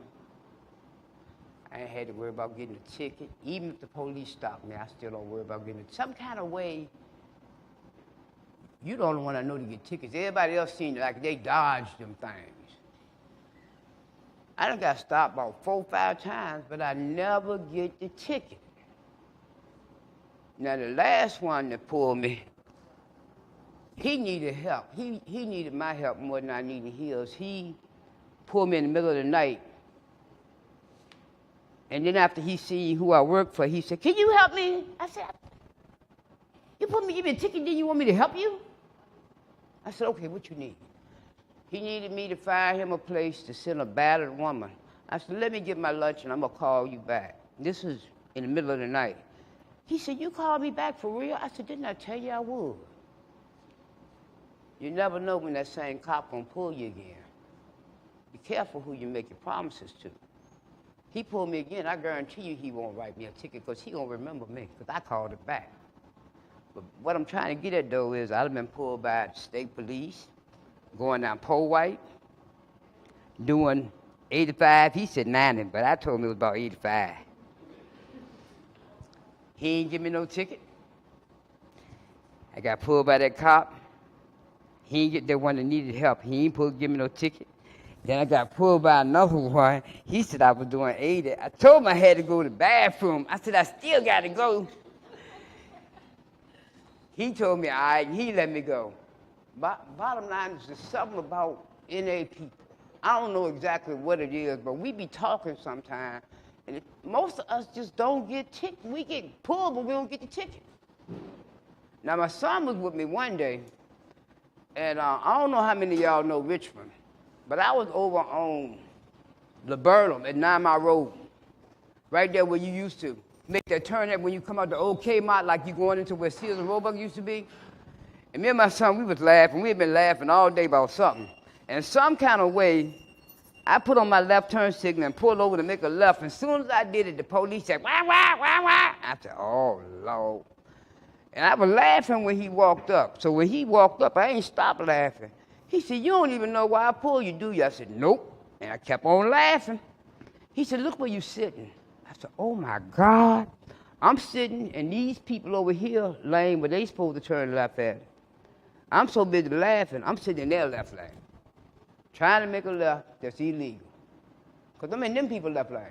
I ain't had to worry about getting a ticket. Even if the police stop me, I still don't worry about getting it. Some kind of way, you the only one I know to get tickets. Everybody else seems like they dodge them things. I done got stopped about 4 or 5 times, but I never get the ticket. Now, the last one that pulled me, he needed help. He needed my help more than I needed his. He pulled me in the middle of the night. And then after he seen who I worked for, he said, can you help me? I said, you put me, give me a ticket, then you want me to help you? I said, okay, what you need? He needed me to find him a place to send a battered woman. I said, let me get my lunch and I'm gonna call you back. This was in the middle of the night. He said, you called me back for real? I said, didn't I tell you I would? You never know when that same cop gonna pull you again. Be careful who you make your promises to. He pulled me again, I guarantee you he won't write me a ticket because he gonna remember me because I called it back. But what I'm trying to get at though is I'd have been pulled by the state police, going down Pole White, doing 85, he said 90, but I told him it was about 85. He ain't give me no ticket. I got pulled by that cop. He ain't get that one that needed help. He ain't give me no ticket. Then I got pulled by another one. He said I was doing 80. I told him I had to go to the bathroom. I said, I still got to go. He told me, all right, and he let me go. Bottom line is there's something about NA people. I don't know exactly what it is, but we be talking sometimes, and most of us just don't get tickets. We get pulled, but we don't get the ticket. Now, my son was with me one day, and I don't know how many of y'all know Richmond, but I was over on Laburnum at 9 Mile Road, right there where you used to make that turn at when you come out the old Kmart, like you going into where Sears and Roebuck used to be. And me and my son, we was laughing. We had been laughing all day about something. And some kind of way, I put on my left turn signal and pulled over to make a left. And as soon as I did it, the police said, wah, wah, wah, wah. I said, oh, Lord. And I was laughing when he walked up. So when he walked up, I ain't stopped laughing. He said, you don't even know why I pulled you, do you? I said, nope. And I kept on laughing. He said, look where you're sitting. I said, oh, my God. I'm sitting, and these people over here lane where they supposed to turn left at. I'm so busy laughing, I'm sitting in their left lane, trying to make a left that's illegal. Because I'm in them people left lane.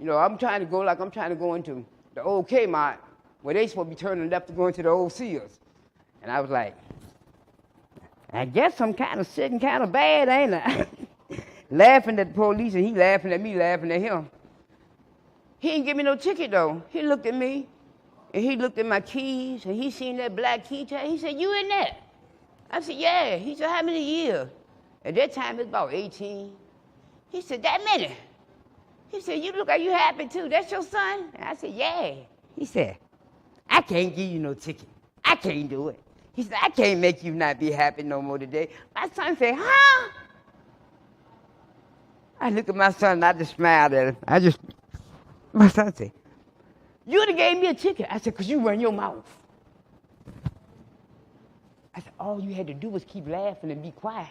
You know, I'm trying to go into the old Kmart, where they supposed to be turning left to go into the old Sears. And I was like, I guess I'm kind of sitting kind of bad, ain't I? Laughing at the police, and he laughing at me, laughing at him. He didn't give me no ticket, though. He looked at me, and he looked at my keys, and he seen that black key tag. He said, you in that? I said, yeah. He said, how many years? At that time, it was about 18. He said, that many? He said, you look like you happy, too. That's your son? And I said, yeah. He said, I can't give you no ticket. I can't do it. He said, I can't make you not be happy no more today. My son said, huh? I looked at my son, and I just smiled at him. My son said, you would have gave me a ticket. I said, because you run your mouth. I said, all you had to do was keep laughing and be quiet.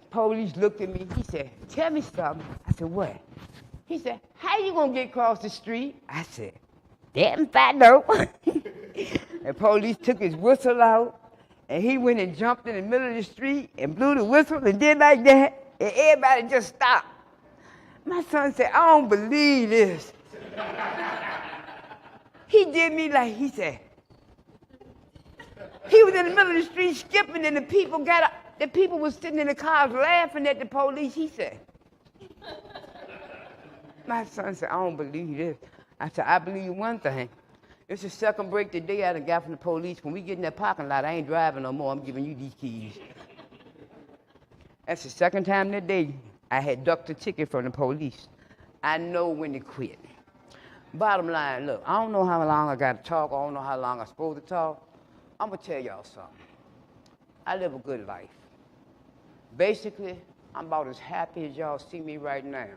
Police looked at me. He said, tell me something. I said, what? He said, how you going to get across the street? I said, damn if I know. And police took his whistle out, and he went and jumped in the middle of the street and blew the whistle and did like that, and everybody just stopped. My son said, I don't believe this. He did me like, he said, he was in the middle of the street skipping, and the people got up. The people was sitting in the cars laughing at the police, he said. My son said, I don't believe this. I said, I believe one thing. It's the second break today I done got from the police. When we get in that parking lot, I ain't driving no more. I'm giving you these keys. That's the second time that day I had ducked a ticket from the police. I know when to quit. Bottom line, look, I don't know how long I got to talk. I don't know how long I'm supposed to talk. I'm going to tell y'all something. I live a good life. Basically, I'm about as happy as y'all see me right now.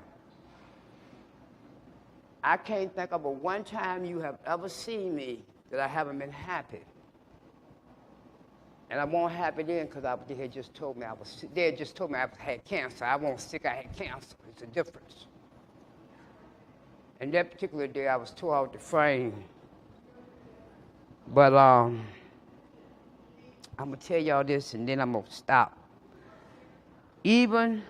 I can't think of a one time you have ever seen me that I haven't been happy. And I wasn't happy then because they had just told me I had cancer. I wasn't sick, I had cancer. It's a difference. And that particular day, I was tore out the frame. But I'm going to tell y'all this, and then I'm going to stop. Even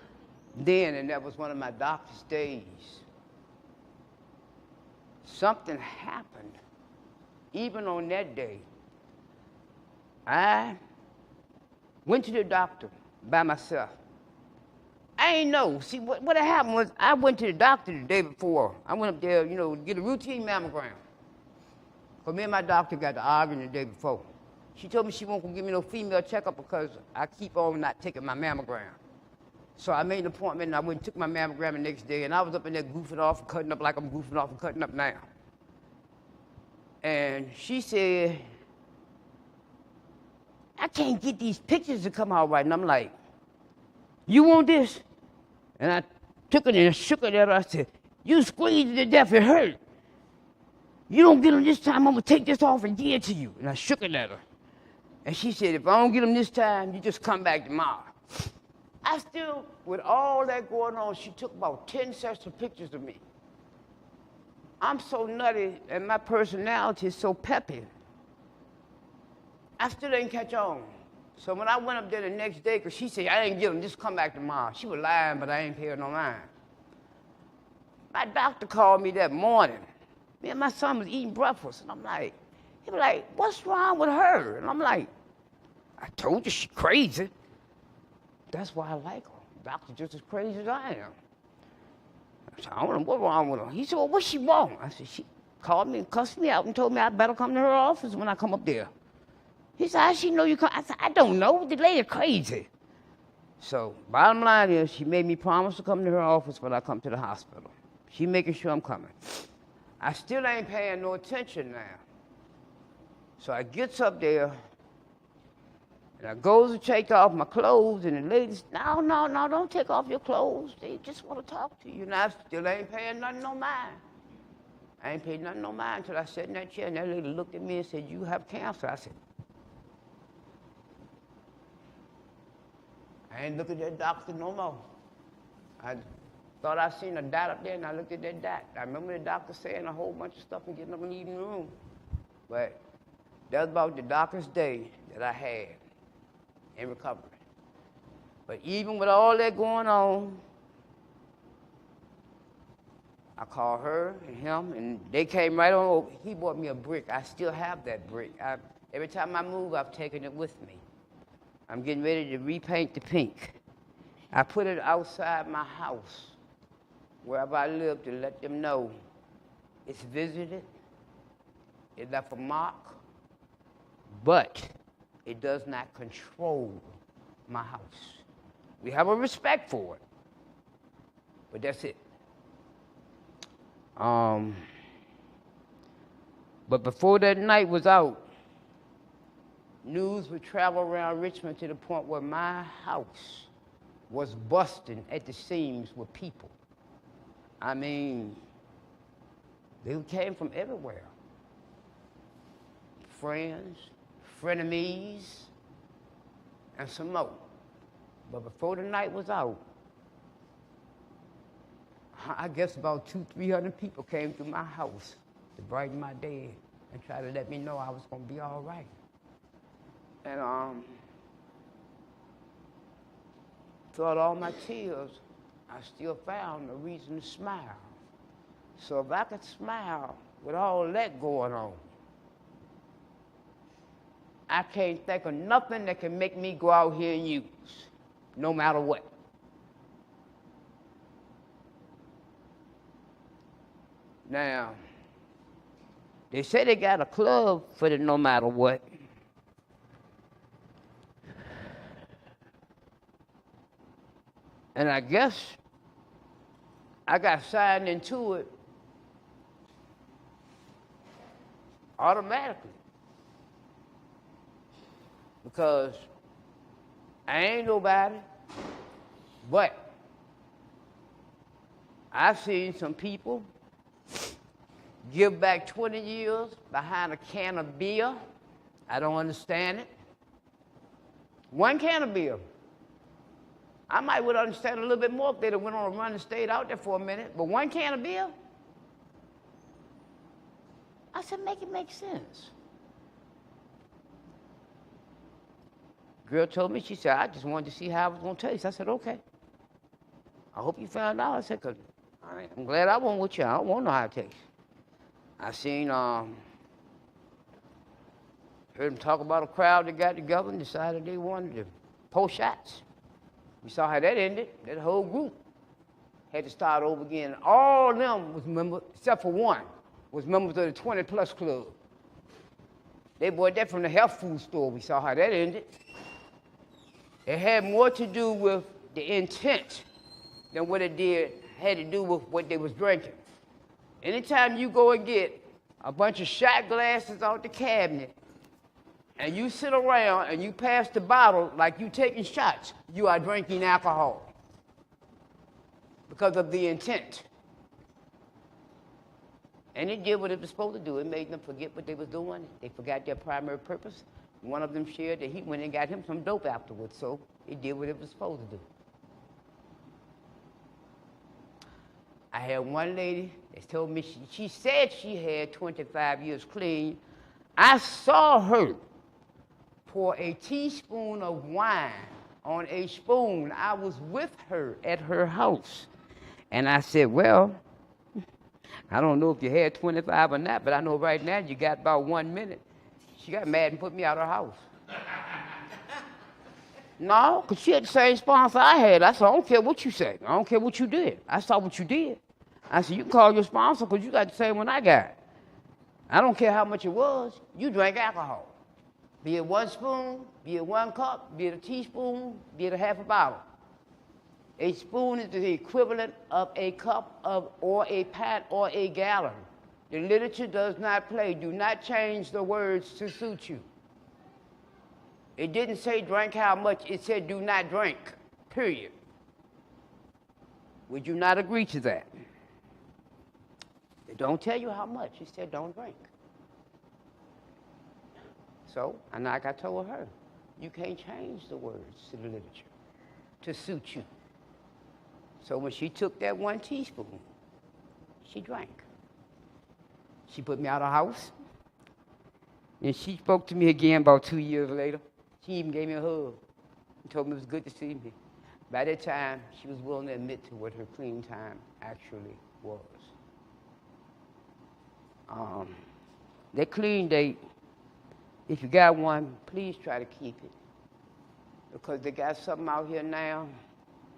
then, and that was one of my darkest days, something happened. Even on that day, I went to the doctor by myself. I ain't know. See, what happened was I went to the doctor the day before. I went up there, to get a routine mammogram. Because me and my doctor got to arguing the day before. She told me she won't give me no female checkup because I keep on not taking my mammogram. So I made an appointment, and I went and took my mammogram the next day, and I was up in there goofing off and cutting up like I'm goofing off and cutting up now. And she said, I can't get these pictures to come out right. And I'm like, you want this? And I took it and shook it at her. I said, you squeezed it to death, it hurt. You don't get them this time, I'm going to take this off and give it to you. And I shook it at her. And she said, if I don't get them this time, you just come back tomorrow. I still, with all that going on, she took about 10 sets of pictures of me. I'm so nutty, and my personality is so peppy. I still didn't catch on. So when I went up there the next day, because she said, I didn't get them, just come back tomorrow. She was lying, but I ain't paying no mind. My doctor called me that morning. Me and my son was eating breakfast, and I'm like, he was like, what's wrong with her? And I'm like, I told you she's crazy. That's why I like her. Doctor's just as crazy as I am. I said, I don't know what's wrong with her. He said, well, what's she wrong? I said, she called me and cussed me out and told me I better come to her office when I come up there. He said, how she know you come? I said, I don't know. The lady crazy. So bottom line is, she made me promise to come to her office when I come to the hospital. She making sure I'm coming. I still ain't paying no attention now. So I gets up there, And I goes to take off my clothes, and the lady said, no, don't take off your clothes. They just want to talk to you. And I still ain't paying nothing no mind. I ain't paid nothing no mind until I sat in that chair, and that lady looked at me and said, you have cancer. I said, I ain't look at that doctor no more. I thought I seen a dot up there, and I looked at that dot. I remember the doctor saying a whole bunch of stuff and getting up and leaving the room. But that was about the darkest day that I had in recovery. But even with all that going on, I called her and him, and they came right on over. He bought me a brick. I still have that brick. Every time I move, I've taken it with me. I'm getting ready to repaint the pink. I put it outside my house, wherever I live, to let them know it's visited, it left a mark, but it does not control my house. We have a respect for it, but that's it. But before that night was out, news would travel around Richmond to the point where my house was busting at the seams with people. I mean, they came from everywhere. Friends, frenemies, and some more. But before the night was out, I guess about 200-300 people came through my house to brighten my day and try to let me know I was gonna be all right. And throughout all my tears, I still found a reason to smile. So if I could smile with all that going on, I can't think of nothing that can make me go out here and use, no matter what. Now, they say they got a club for the no matter what. And I guess I got signed into it automatically. Because I ain't nobody, but I've seen some people give back 20 years behind a can of beer. I don't understand it. One can of beer. I might would understand a little bit more if they'd have went on a run and stayed out there for a minute, but one can of beer? I said, make it make sense. Girl told me, she said, I just wanted to see how it was going to taste. I said, okay. I hope you found out. I said, because I'm glad I went with you. I don't want to know how it tastes. I seen, heard them talk about a crowd that got together and decided they wanted to pull shots. We saw how that ended. That whole group had to start over again. All of them was members, except for one, was members of the 20-plus club. They bought that from the health food store. We saw how that ended. It had more to do with the intent than what it had to do with what they was drinking. Anytime you go and get a bunch of shot glasses out the cabinet and you sit around and you pass the bottle like you taking shots, you are drinking alcohol because of the intent. And it did what it was supposed to do. It made them forget what they was doing. They forgot their primary purpose. One of them shared that he went and got him some dope afterwards, so it did what it was supposed to do. I had one lady that told me, she said she had 25 years clean. I saw her pour a teaspoon of wine on a spoon. I was with her at her house. And I said, well, I don't know if you had 25 or not, but I know right now you got about 1 minute. She got mad and put me out of her house. No, because she had the same sponsor I had. I said, I don't care what you say. I don't care what you did. I saw what you did. I said, you can call your sponsor because you got the same one I got. I don't care how much it was. You drank alcohol. Be it 1 spoon, be it 1 cup, be it a teaspoon, be it a half a bottle. A spoon is the equivalent of a cup of, or a pint, or a gallon. The literature does not play. Do not change the words to suit you. It didn't say drink how much, it said do not drink, period. Would you not agree to that? It don't tell you how much, it said don't drink. So, and like I told her, you can't change the words to the literature to suit you. So when she took that 1 teaspoon, she drank. She put me out of the house. And she spoke to me again about 2 years later. She even gave me a hug and told me it was good to see me. By that time, she was willing to admit to what her clean time actually was. That clean date, if you got one, please try to keep it. Because they got something out here now,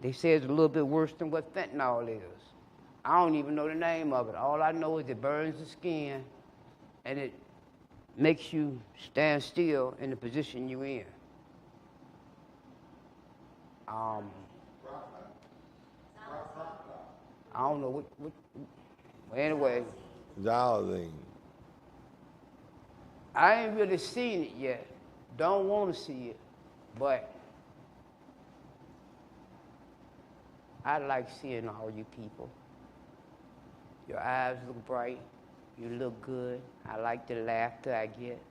they say it's a little bit worse than what fentanyl is. I don't even know the name of it. All I know is it burns the skin and it makes you stand still in the position you're in. I don't know what well, anyway. Xylazine. I ain't really seen it yet. Don't want to see it, but I like seeing all you people. Your eyes look bright. You look good. I like the laughter I get.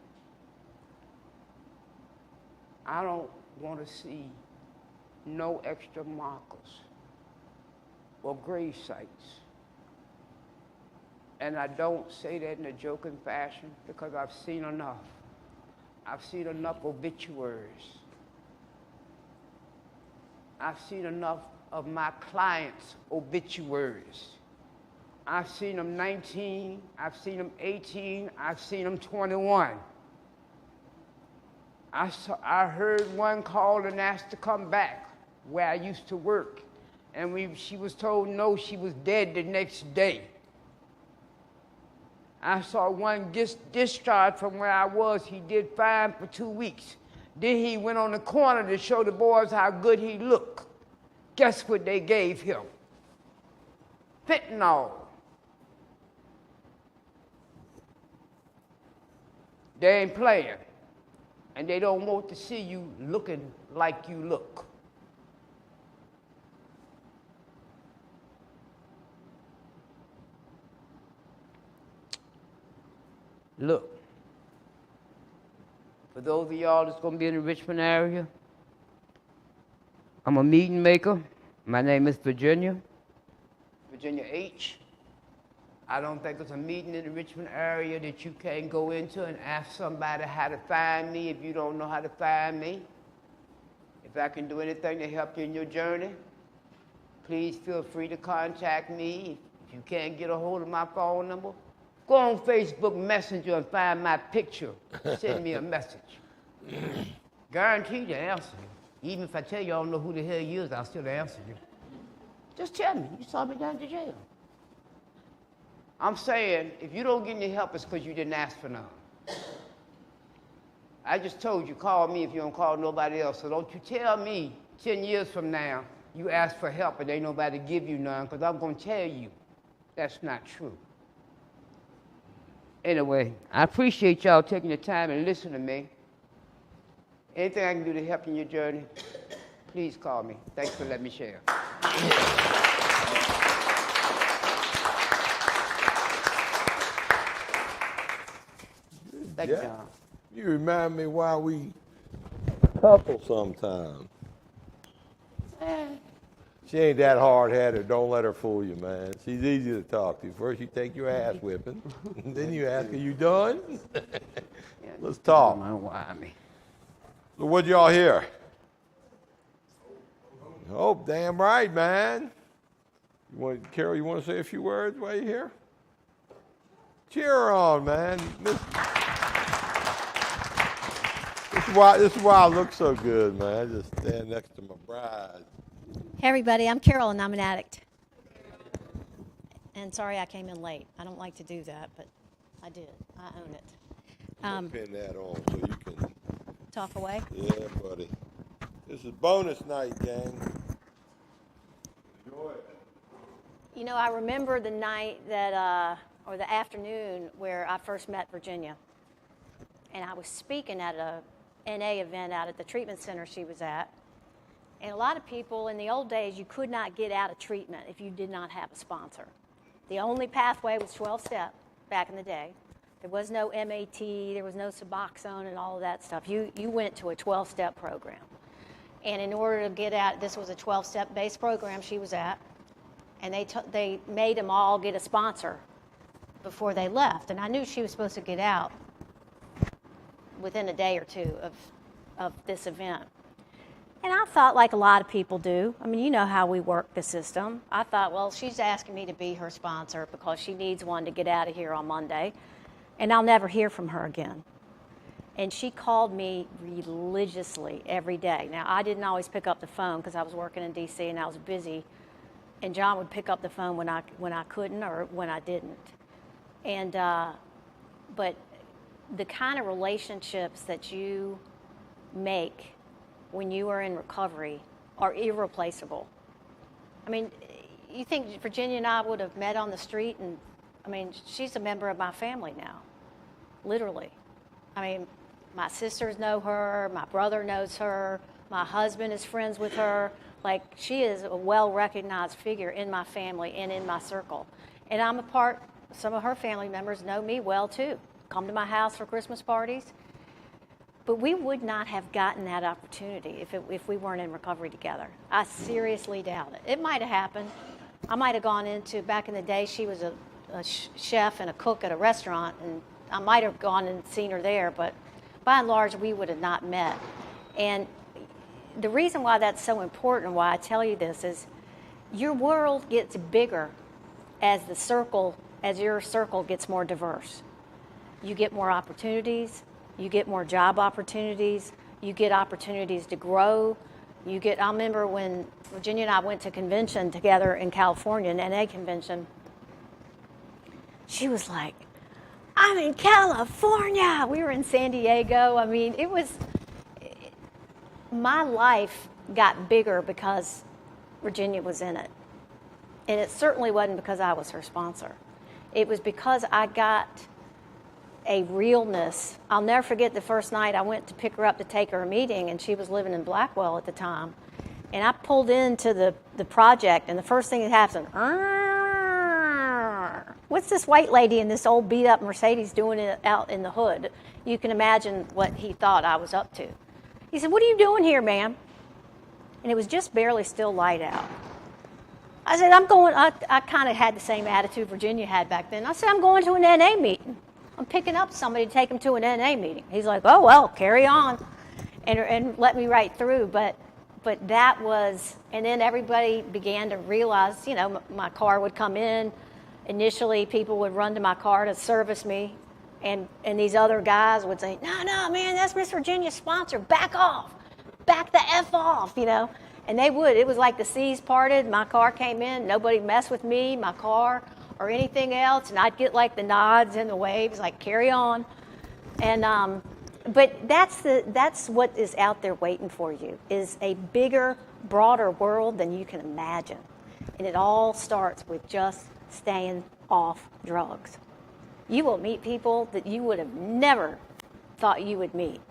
I don't want to see no extra markers or grave sites. And I don't say that in a joking fashion because I've seen enough. I've seen enough obituaries. I've seen enough of my clients' obituaries. I've seen them 19, I've seen them 18, I've seen them 21. I heard one called and asked to come back where I used to work. And she was told no, she was dead the next day. I saw one discharged from where I was. He did fine for 2 weeks. Then he went on the corner to show the boys how good he looked. Guess what they gave him? Fentanyl. They ain't playing. And they don't want to see you looking like you look. Look, for those of y'all that's going to be in the Richmond area, I'm a meeting maker. My name is Virginia H. I don't think there's a meeting in the Richmond area that you can't go into and ask somebody how to find me if you don't know how to find me. If I can do anything to help you in your journey, please feel free to contact me. If you can't get a hold of my phone number, go on Facebook Messenger and find my picture. Send me a message. Guaranteed to answer you. Even if I tell you I don't know who the hell you is, I'll still answer you. Just tell me, you saw me down to jail. I'm saying, if you don't get any help, it's because you didn't ask for none. I just told you, call me if you don't call nobody else. So don't you tell me 10 years from now, you ask for help and ain't nobody give you none, because I'm going to tell you that's not true. Anyway, I appreciate y'all taking the time and listening to me. Anything I can do to help you in your journey, please call me. Thanks for letting me share. Thank you, John. You remind me why we couple sometimes. She ain't that hard-headed. Don't let her fool you, man. She's easy to talk to. First you take your ass whipping, then you ask her, you done? Let's talk. So what'd y'all hear? Oh, damn right, man. Carol, you want to say a few words while you're here? Cheer her on, man. This is why I look so good, man. I just stand next to my bride. Hey everybody, I'm Carol and I'm an addict. And sorry I came in late. I don't like to do that, but I did. I own it. Pin that on so you can talk away. Yeah, buddy. This is bonus night, gang. Enjoy it. You know, I remember the night that, or the afternoon where I first met Virginia. And I was speaking at a NA event out at the treatment center she was at. And a lot of people in the old days, you could not get out of treatment if you did not have a sponsor. The only pathway was 12-step back in the day. There was no MAT, there was no Suboxone and all of that stuff. You went to a 12-step program. And in order to get out, this was a 12-step based program she was at, and they made them all get a sponsor before they left. And I knew she was supposed to get out within a day or two of this event. And I thought, like a lot of people do, I mean, you know how we work the system. I thought, well, she's asking me to be her sponsor because she needs one to get out of here on Monday, and I'll never hear from her again. And she called me religiously every day. Now, I didn't always pick up the phone because I was working in D.C. and I was busy, and John would pick up the phone when I couldn't or when I didn't. And but the kind of relationships that you make when you are in recovery are irreplaceable. I mean, you think Virginia and I would have met on the street, and I mean, she's a member of my family now, literally. I mean, my sisters know her, my brother knows her, my husband is friends with her. Like, she is a well-recognized figure in my family and in my circle. And I'm a part, some of her family members know me well too, come to my house for Christmas parties. But we would not have gotten that opportunity if we weren't in recovery together. I seriously doubt it. It might have happened. I might have gone into, back in the day, she was a chef and a cook at a restaurant, and I might have gone and seen her there, but by and large, we would have not met. And the reason why that's so important, why I tell you this, is your world gets bigger as your circle gets more diverse. You get more opportunities. You get more job opportunities. You get opportunities to grow. I remember when Virginia and I went to convention together in California, an NA convention. She was like, I'm in California. We were in San Diego. I mean, my life got bigger because Virginia was in it. And it certainly wasn't because I was her sponsor. It was because I got a realness. I'll never forget the first night I went to pick her up to take her a meeting, and she was living in Blackwell at the time. And I pulled into the project, and the first thing that happened, what's this white lady in this old beat-up Mercedes doing out in the hood? You can imagine what he thought I was up to. He said, what are you doing here, ma'am? And it was just barely still light out. I said, I kind of had the same attitude Virginia had back then. I said, I'm going to an NA meeting. I'm picking up somebody to take him to an NA meeting. He's like, oh, well, carry on, and let me right through. But that was, and then everybody began to realize, my car would come in. Initially, people would run to my car to service me, and these other guys would say, no, man, that's Miss Virginia's sponsor. Back off. Back the F off, And they would. It was like the seas parted. My car came in. Nobody messed with me, my car, or anything else, and I'd get like the nods and the waves, like carry on, and but that's what is out there waiting for you, is a bigger, broader world than you can imagine, and it all starts with just staying off drugs. You will meet people that you would have never thought you would meet.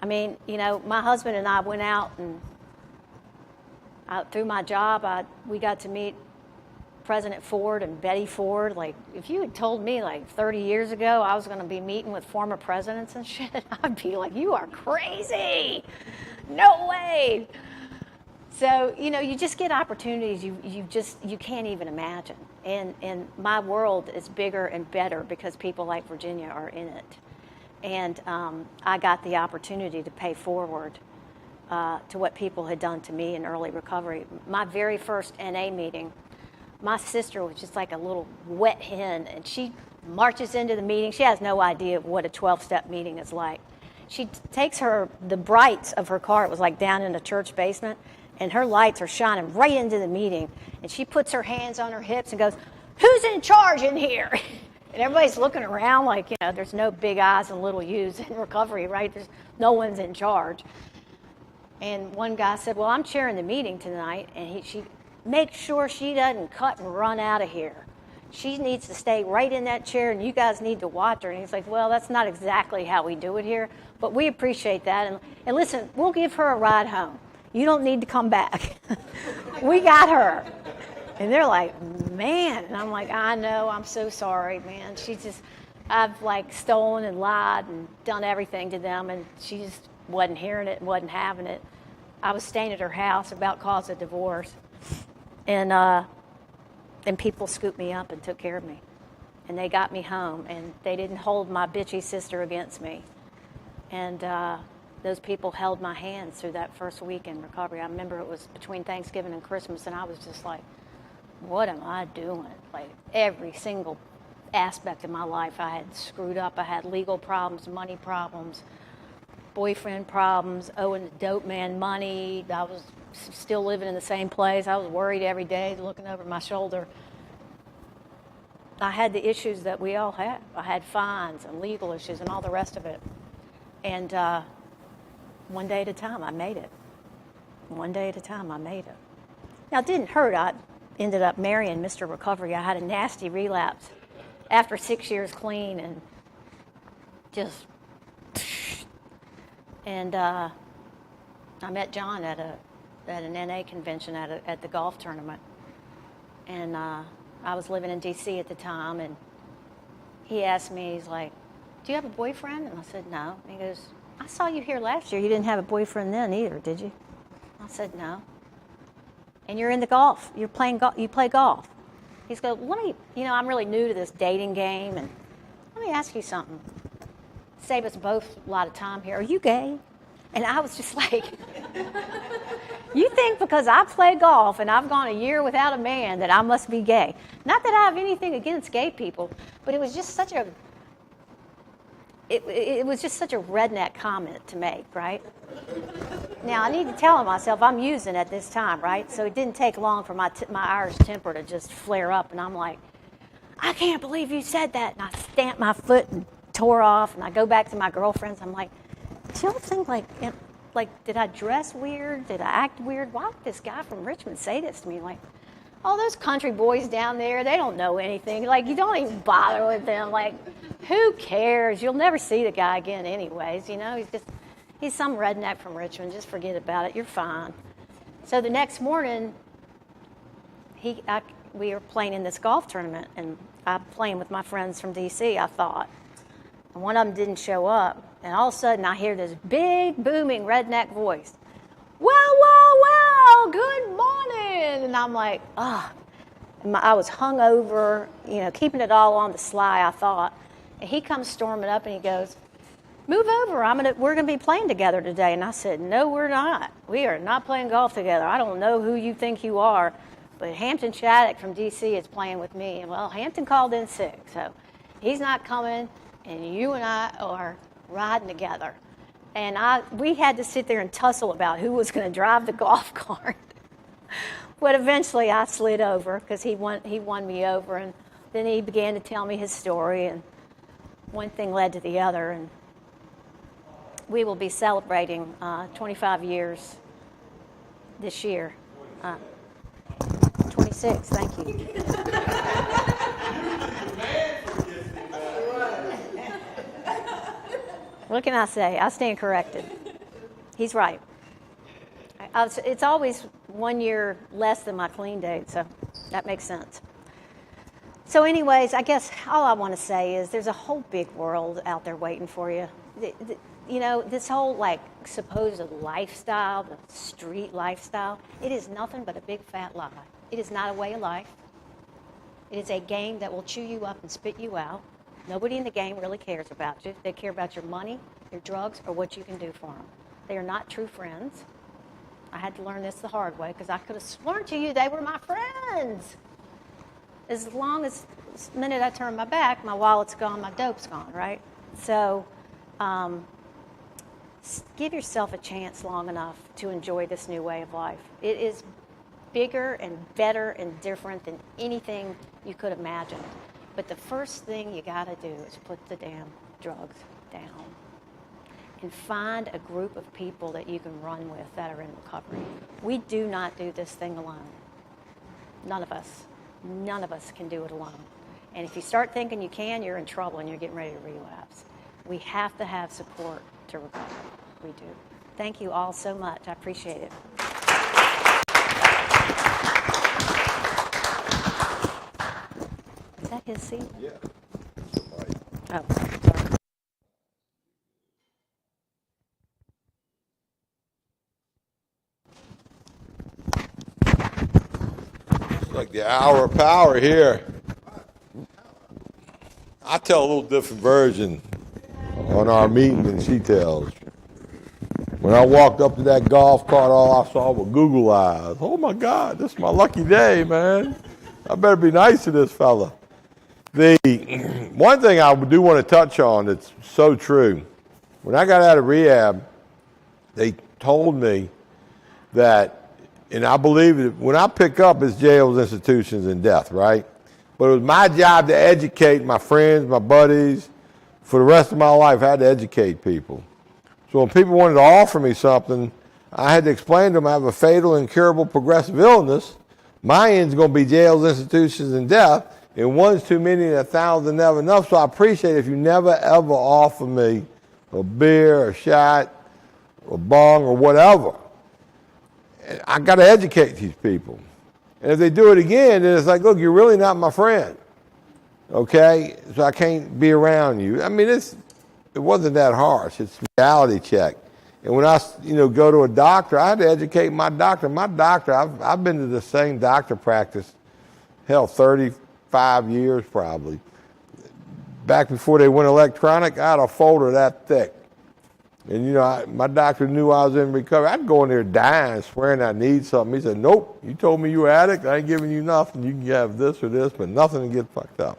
I mean, my husband and I went out, and through my job, we got to meet President Ford and Betty Ford. Like, if you had told me like 30 years ago I was going to be meeting with former presidents and shit, I'd be like, you are crazy. No way. So, you just get opportunities you can't even imagine. And my world is bigger and better because people like Virginia are in it. And I got the opportunity to pay forward to what people had done to me in early recovery. My very first NA meeting, my sister was just like a little wet hen, and she marches into the meeting. She has no idea what a 12-step meeting is like. She takes the brights of her car, it was like down in the church basement, and her lights are shining right into the meeting. And she puts her hands on her hips and goes, who's in charge in here? And everybody's looking around like, there's no big I's and little U's in recovery, right? No one's in charge. And one guy said, well, I'm chairing the meeting tonight, and she make sure she doesn't cut and run out of here. She needs to stay right in that chair, and you guys need to watch her. And he's like, well, that's not exactly how we do it here, but we appreciate that. And listen, we'll give her a ride home. You don't need to come back. We got her. And they're like, man. And I'm like, I know, I'm so sorry, man. I've like stolen and lied and done everything to them, and she just wasn't hearing it, wasn't having it. I was staying at her house, about cause of divorce. And people scooped me up and took care of me. And they got me home, and they didn't hold my bitchy sister against me. And those people held my hands through that first week in recovery. I remember it was between Thanksgiving and Christmas, and I was just like, what am I doing? Like, every single aspect of my life I had screwed up. I had legal problems, money problems, boyfriend problems, owing the dope man money. I was still living in the same place. I was worried every day, looking over my shoulder. I had the issues that we all have. I had fines and legal issues and all the rest of it. And one day at a time, I made it. One day at a time, I made it. Now, it didn't hurt. I ended up marrying Mr. Recovery. I had a nasty relapse after 6 years clean, and just... And I met John at an NA convention at the golf tournament. And I was living in D.C. at the time, and he asked me, he's like, do you have a boyfriend? And I said, no. And he goes, I saw you here last year. You didn't have a boyfriend then either, did you? I said, no. And you're into golf. You play golf. He's going, I'm really new to this dating game, and let me ask you something. Save us both a lot of time here. Are you gay? And I was just like, you think because I play golf and I've gone a year without a man that I must be gay? Not that I have anything against gay people, but it was just such a redneck comment to make, right? Now, I need to tell myself I'm using at this time, right? So it didn't take long for my Irish temper to just flare up, and I'm like, I can't believe you said that. And I stamped my foot and tore off, and I go back to my girlfriends. I'm like, do y'all think, did I dress weird? Did I act weird? Why would this guy from Richmond say this to me? Like, oh, those country boys down there, they don't know anything. Like, you don't even bother with them. Like, who cares? You'll never see the guy again anyways, you know? He's some redneck from Richmond. Just forget about it. You're fine. So the next morning, we were playing in this golf tournament, and I'm playing with my friends from D.C., I thought. And one of them didn't show up. And all of a sudden, I hear this big, booming redneck voice. Well, good morning. And I'm like, ah. I was hungover, keeping it all on the sly, I thought. And he comes storming up, and he goes, move over. We're going to be playing together today. And I said, no, we're not. We are not playing golf together. I don't know who you think you are, but Hampton Shattuck from D.C. is playing with me. And, well, Hampton called in sick, so he's not coming, and you and I are riding together. And we had to sit there and tussle about who was going to drive the golf cart. But eventually I slid over because he won me over, and then he began to tell me his story, and one thing led to the other, and we will be celebrating 25 years this year. 26, thank you. What can I say? I stand corrected. He's right. It's always 1 year less than my clean date, so that makes sense. So anyways, I guess all I want to say is there's a whole big world out there waiting for you. This whole supposed lifestyle, the street lifestyle, it is nothing but a big fat lie. It is not a way of life. It is a game that will chew you up and spit you out. Nobody in the game really cares about you. They care about your money, your drugs, or what you can do for them. They are not true friends. I had to learn this the hard way because I could have sworn to you they were my friends. As long as the minute I turn my back, my wallet's gone, my dope's gone, right? So give yourself a chance long enough to enjoy this new way of life. It is bigger and better and different than anything you could imagine. But the first thing you got to do is put the damn drugs down and find a group of people that you can run with that are in recovery. We do not do this thing alone. None of us can do it alone. And if you start thinking you can, you're in trouble and you're getting ready to relapse. We have to have support to recover. We do. Thank you all so much. I appreciate it. Is that his seat? Yeah. Oh, sorry. It's like the hour of power here. I tell a little different version on our meeting than she tells. When I walked up to that golf cart, all I saw were Google eyes. Oh my God, this is my lucky day, man. I better be nice to this fella. The one thing I do want to touch on that's so true, when I got out of rehab, they told me that, and I believe it, when I pick up, it's jails, institutions, and death, right? But it was my job to educate my friends, my buddies. For the rest of my life, I had to educate people. So when people wanted to offer me something, I had to explain to them I have a fatal, incurable, progressive illness. My end's going to be jails, institutions, and death. And one's too many and 1,000 never enough. So I appreciate if you never, ever offer me a beer, a shot, a bong, or whatever. I got to educate these people. And if they do it again, then it's like, look, you're really not my friend. Okay? So I can't be around you. I mean, it wasn't that harsh. It's a reality check. And when I, go to a doctor, I had to educate my doctor. My doctor, I've been to the same doctor practice, 35 years probably. Back before they went electronic, I had a folder that thick. And, my doctor knew I was in recovery. I'd go in there dying, swearing I need something. He said, nope, you told me you were addict. I ain't giving you nothing. You can have this or this, but nothing to get fucked up.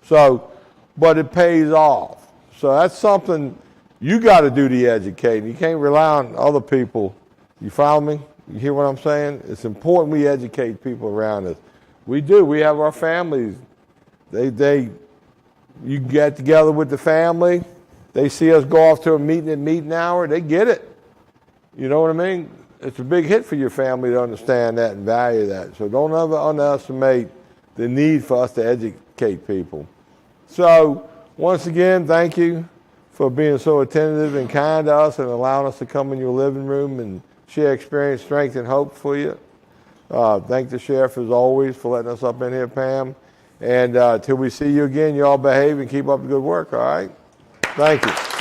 So, but it pays off. So that's something you got to do the educating. You can't rely on other people. You follow me? You hear what I'm saying? It's important we educate people around us. We do. We have our families. You get together with the family. They see us go off to a meeting at meeting hour. They get it. You know what I mean? It's a big hit for your family to understand that and value that. So don't ever underestimate the need for us to educate people. So once again, thank you for being so attentive and kind to us and allowing us to come in your living room and share experience, strength, and hope for you. Thank the sheriff, as always, for letting us up in here, Pam. And till we see you again, you all behave and keep up the good work, all right? Thank you.